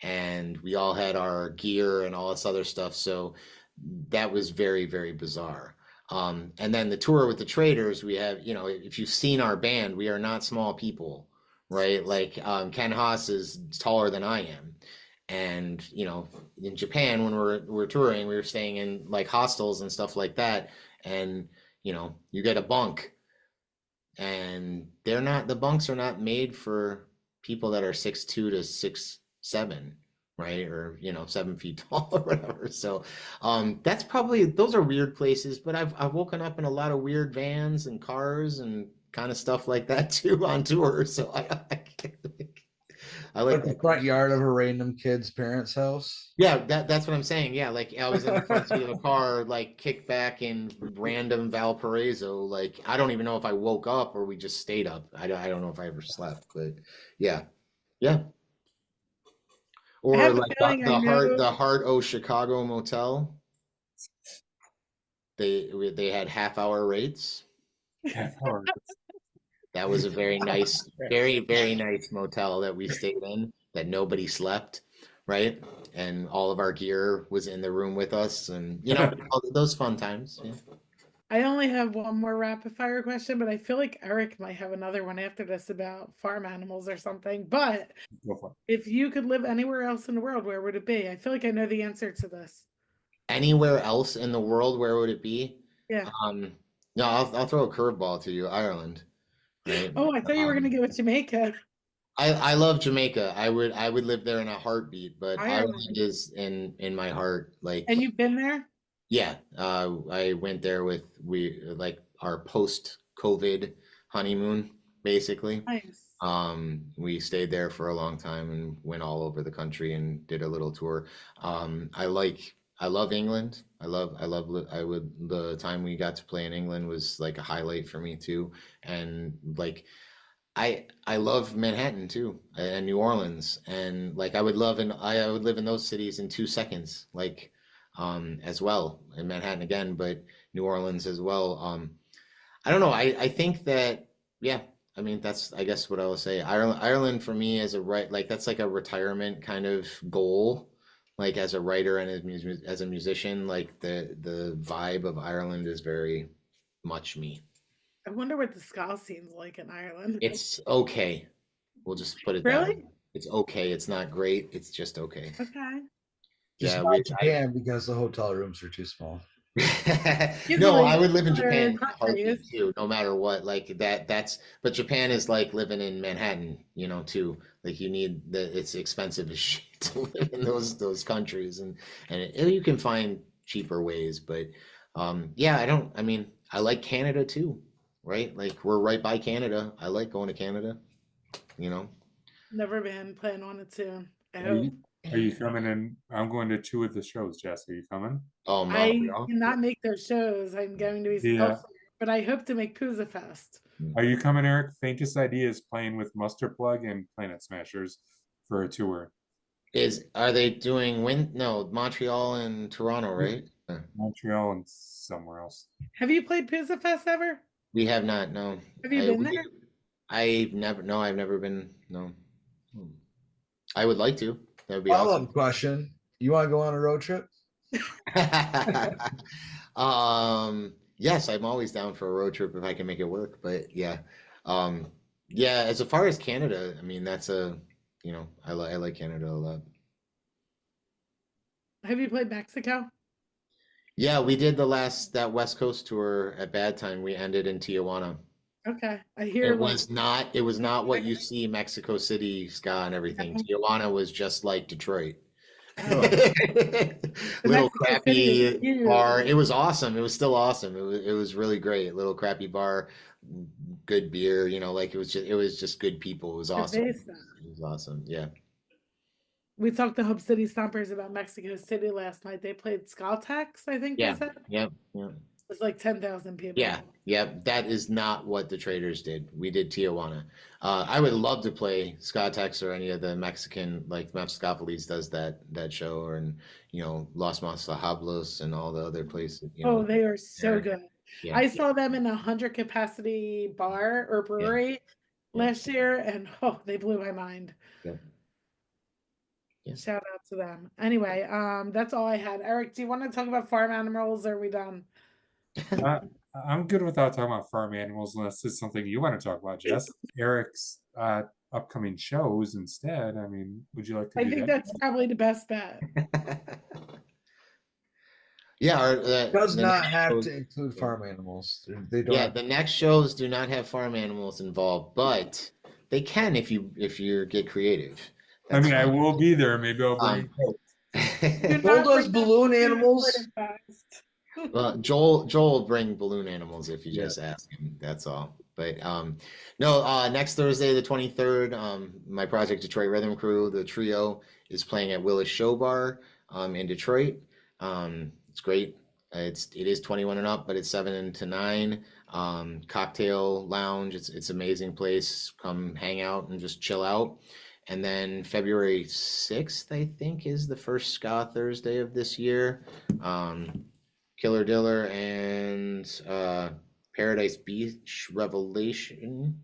and we all had our gear and all this other stuff. So that was very, very bizarre. And then the tour with the Traitors, we have, if you've seen our band, we are not small people, right? Like Ken Haas is taller than I am. And, in Japan, when we're touring, we were staying in like hostels and stuff like that. And, you get a bunk, and the bunks are not made for people that are 6'2" to 6'7", right? Or 7 feet tall or whatever. So that's probably, those are weird places, but I've woken up in a lot of weird vans and cars and kind of stuff like that too on tour. So I like Like the that. front yard of a random kid's parents' house. Yeah, that's what I'm saying. Yeah, like I was in the front seat of a car, like kicked back in random Valparaiso. Like I don't even know if I woke up or we just stayed up. I don't know if I ever slept, but yeah, yeah. I Or have a like feeling I the know. Heart O Chicago Motel. They had half-hour rates. Half hour. That was a very nice, very, very nice motel that we stayed in that nobody slept, right? And all of our gear was in the room with us, and all those fun times. Yeah. I only have one more rapid fire question, but I feel like Eric might have another one after this about farm animals or something. But Go for if you could live anywhere else in the world, where would it be? I feel like I know the answer to this. Anywhere else in the world, where would it be? Yeah. No, I'll throw a curveball to you, Ireland, right? Oh, I thought you were gonna go with Jamaica. I love Jamaica. I would live there in a heartbeat, but Ireland Ireland. is in my heart. Like, And you've been there? yeah, I went there with like our post-COVID honeymoon, basically. Nice. We stayed there for a long time and went all over the country and did a little tour. I love England. The time we got to play in England was like a highlight for me too. And like I love Manhattan too, and New Orleans, and like I would live in those cities in 2 seconds, like as well, in Manhattan again, but New Orleans as well. I don't know. I think that, yeah. I mean, that's, I guess, what I will say. Ireland for me as like that's like a retirement kind of goal. Like as a writer and as a musician, like the vibe of Ireland is very much me. I wonder what the ska scene's like in Ireland. It's okay. We'll just put it that way. Really? It's okay. It's not great. It's just okay. Okay. Just Yeah, not Japan because the hotel rooms are too small. No, I would live in Other Japan in a heartbeat countries. too, no matter what. Like but Japan is like living in Manhattan, too. Like it's expensive as shit to live in those countries, and you can find cheaper ways, but yeah, I mean, I like Canada too, right? Like we're right by Canada. I like going to Canada, you know. Never been, plan on it soon. I Are hope. you, are you coming in? I'm going to 2 of the shows, Jess. Are you coming? Oh, I Montreal. cannot make those shows. I'm going to be Yeah. elsewhere, but I hope to make Pooza Fest. Are you coming, Eric? Faintest idea is playing with Muster Plug and Planet Smashers for a tour. Are they doing no, Montreal and Toronto, right? Montreal and somewhere else. Have you played Pooza Fest ever? We have not, no. Have you been there? I've never been, no. I would like to. That would be Follow-up question. You want to go on a road trip? awesome. Yes, I'm always down for a road trip if I can make it work, but yeah. Yeah, as far as Canada, I mean, that's a, I like Canada a lot. Have you played Mexico? Yeah, we did that West Coast tour at Bad Time. We ended in Tijuana. Okay, I hear like It was not what you see Mexico City ska and everything. Tijuana was just like Detroit. oh, the Little Mexico City is crappy bar. huge. It was awesome. It was still awesome. It was really great. Little crappy bar, good beer, like it was just good people. It was awesome. Cerveza. It was awesome. Yeah. We talked to Hub City Stompers about Mexico City last night. They played Ska Talk, I think they Yeah. said. Yep. Yeah. It was like 10,000 people. Yeah, yeah, that is not what the Traders did. We did Tijuana. I would love to play Skatex or any of the Mexican, like Mephiskapheles does that show, or Los Masahablos and all the other places. Oh, they are so there. good. Yeah, I saw them in a 100 capacity bar or brewery yeah. last year, and oh, they blew my mind. Yeah. Yeah. Shout out to them. Anyway, that's all I had. Eric, do you want to talk about farm animals, or are we done? Uh, I'm good without talking about farm animals unless it's something you want to talk about, Jess. Eric's upcoming shows instead. I mean, would you like to I do think that? that's probably the best bet. Yeah, Does the not next have shows- to include farm animals. They don't. Yeah, have- the next shows do not have farm animals involved, but they can if you get creative. I mean, I fine. will be there. Maybe I'll bring Do Joel not does bring balloon that animals? British fest. Well, Joel will bring balloon animals if you Yeah. just ask him. That's all. But no, next Thursday, the 23rd, my project Detroit Riddim Crew, the trio, is playing at Willis Show Bar in Detroit. It's great. It is 21 and up, but it's 7 to 9. Cocktail lounge. It's amazing place. Come hang out and just chill out. And then February 6th, I think, is the first Ska Thursday of this year. Killer Diller and Paradise Beach Revelation.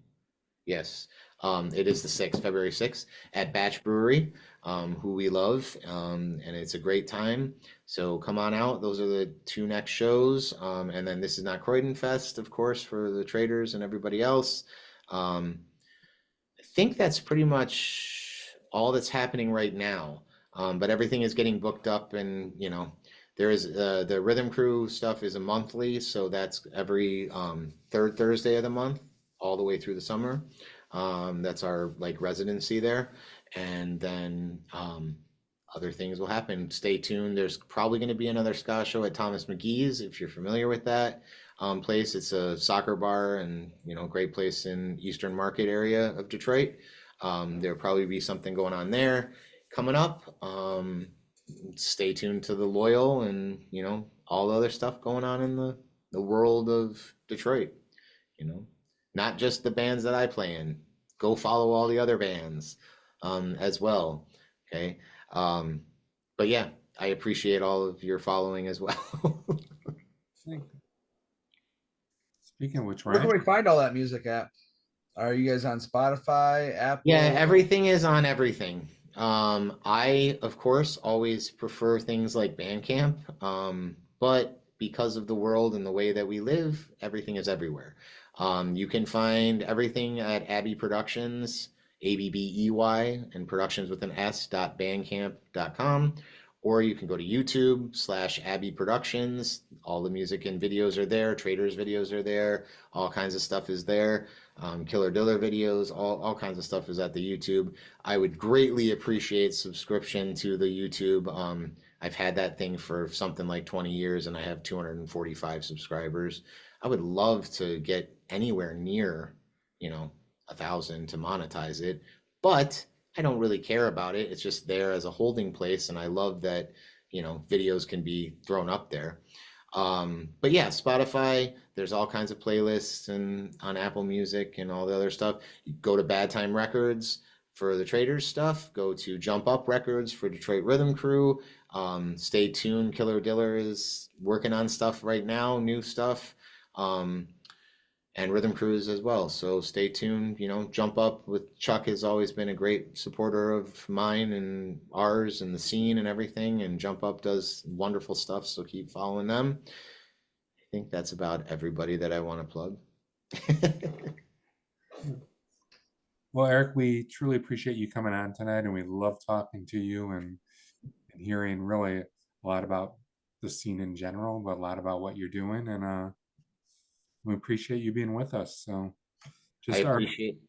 Yes, it is the 6th, February 6th, at Batch Brewery, who we love, and it's a great time. So come on out. Those are the 2 next shows. And then This Is Not Croydon Fest, of course, for the traders and everybody else. I think that's pretty much all that's happening right now. But everything is getting booked up, and there is the Riddim Crew stuff is a monthly, so that's every third Thursday of the month, all the way through the summer. That's our residency there, and then other things will happen. Stay tuned. There's probably going to be another ska show at Thomas McGee's if you're familiar with that place. It's a soccer bar and great place in Eastern Market area of Detroit. There'll probably be something going on there coming up. Stay tuned to the Loyal and all the other stuff going on in the world of Detroit. Not just the bands that I play in. Go follow all the other bands as well. Okay. But yeah, I appreciate all of your following as well. Speaking of which, Where can Ryan, we find all that music at? Are you guys on Spotify, Apple? Yeah, everything is on everything. I, of course, always prefer things like Bandcamp, but because of the world and the way that we live, everything is everywhere. You can find everything at Abbey Productions, ABBEY, and productions with an S.bandcamp.com, or you can go to YouTube/Abbey Productions. All the music and videos are there. Traders videos are there. All kinds of stuff is there. Killer Diller videos, all kinds of stuff is at the YouTube. I would greatly appreciate subscription to the YouTube. I've had that thing for something like 20 years and I have 245 subscribers. I would love to get anywhere near, 1,000 to monetize it, but I don't really care about it. It's just there as a holding place, and I love that, videos can be thrown up there. But yeah, Spotify, there's all kinds of playlists and on Apple Music and all the other stuff. You go to Bad Time Records for the Traders stuff. Go to Jump Up Records for Detroit Riddim Crew. Stay tuned. Killer Diller is working on stuff right now, new stuff. And Riddim Crews as well. So stay tuned. Jump Up with Chuck has always been a great supporter of mine and ours and the scene and everything. And Jump Up does wonderful stuff. So keep following them. I think that's about everybody that I want to plug. Well, Eric, we truly appreciate you coming on tonight, and we love talking to you and hearing really a lot about the scene in general, but a lot about what you're doing, and we appreciate you being with us. So, I just our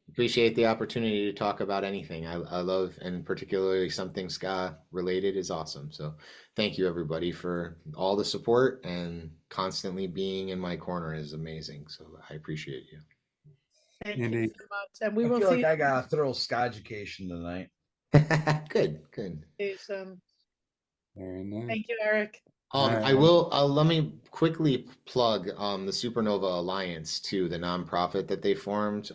appreciate the opportunity to talk about anything. I love, and particularly something ska related is awesome. So thank you everybody for all the support, and constantly being in my corner is amazing. So I appreciate you. Thank you Indeed. so much. And we I will feel see like I got a thorough ska education tonight. Good, good. you soon. Very nice. Thank you, Eric. Alright, I will, let me quickly plug the Supernova Alliance too, the nonprofit that they formed.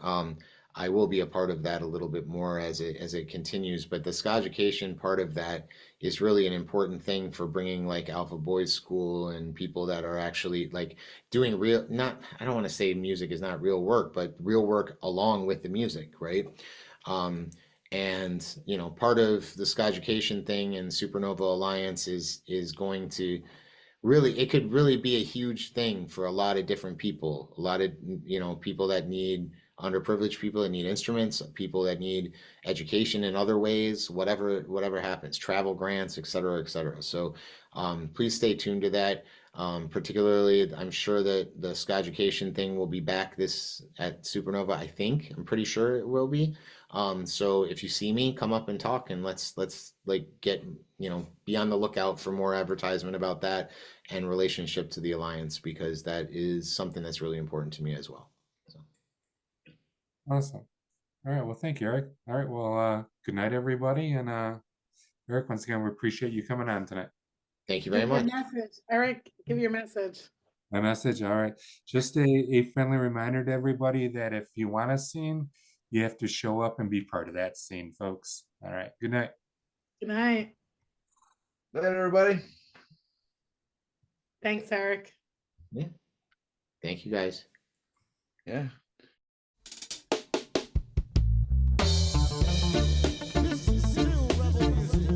I will be a part of that a little bit more as it continues, but the Ska education part of that is really an important thing for bringing like Alpha Boys School and people that are actually like doing real, not, I don't want to say music is not real work, but real work along with the music, right? And you know, part of the Ska education thing and Supernova Alliance is going to really, it could really be a huge thing for a lot of different people, a lot of, you know, people that need, underprivileged people that need instruments, people that need education in other ways, whatever happens, travel grants, et cetera, et cetera. So please stay tuned to that. Particularly, I'm sure that the Ska education thing will be back this at Supernova. I'm pretty sure it will be. So if you see me, come up and talk, and let's like get, you know, be on the lookout for more advertisement about that and relationship to the Alliance, because that is something that's really important to me as well. So. Awesome. All right. Well, thank you, Eric. All right. Well, good night, everybody. And Eric, once again, we appreciate you coming on tonight. Thank you very Give your much. message. Eric, give your message. My message. All right. Just a friendly reminder to everybody that if you want a scene, you have to show up and be part of that scene, folks. All right. Good night. Good night. Good night, everybody. Thanks, Eric. Yeah. Thank you guys. Yeah. This is still rebel music.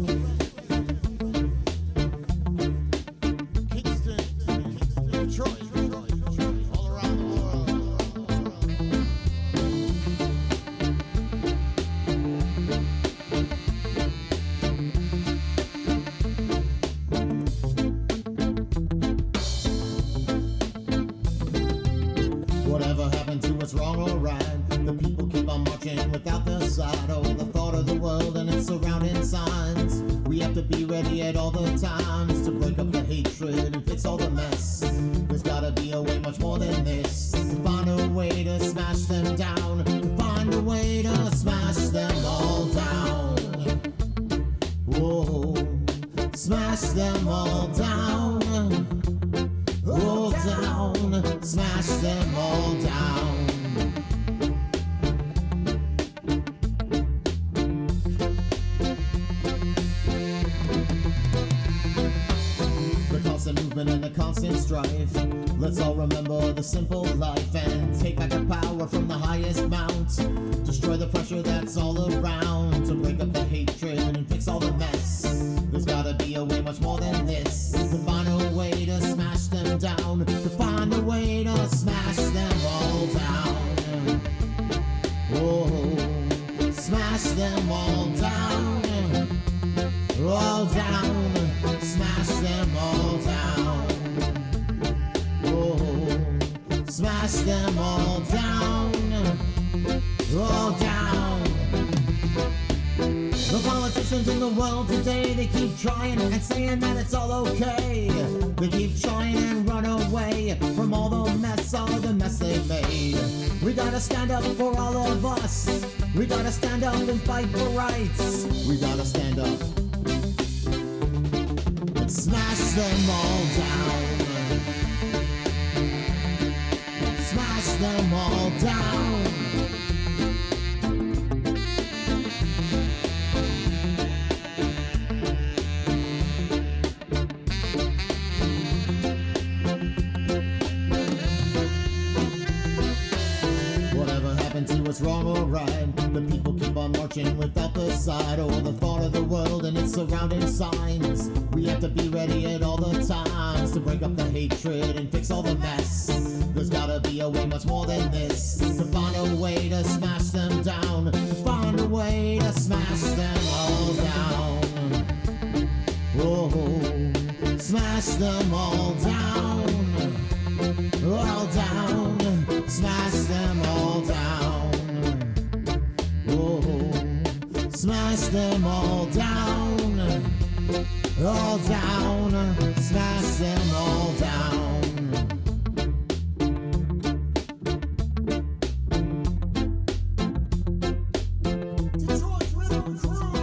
Kingston, Detroit, all around the world. Whatever happened to what's wrong or right? The people keep on marching without the side. Oh, the thought of the world and its surrounding signs. We have to be ready at all the times to break up the hatred and fix all the mess. There's gotta be a way much more than this. To find a way to smash them down. To find a way to smash them all down. Whoa, smash them all down. All down, smash them all down. The constant movement and the constant strife. Let's all remember the simple life and take back the power from the highest mount. Destroy the pressure that's all around to break up the hatred and fix all the mess. There's gotta be a way much more than this. To find a way to smash them down. To find a way to smash them all down. Oh, smash them all down. All down. Smash them all down. Oh, smash them all down. All down. The politicians in the world today, they keep trying and saying that it's all okay. They keep trying and run away from all the mess they made. We gotta stand up for all of us. We gotta stand up and fight for rights. We gotta stand up and smash them all down. Smash them all down. Whatever happened to what's wrong or right? The people keep on marching without the side or the thought of the world and its surrounding signs. We have to be ready at all the times to break up the hatred and fix all the mess. There's gotta be a way much more than this. To find a way to smash them down. To find a way to smash them all down. Oh, smash them all down. All down. Smash them all down. Oh, smash them all down. All down. Smash them all down. Detroit Riddim Crew.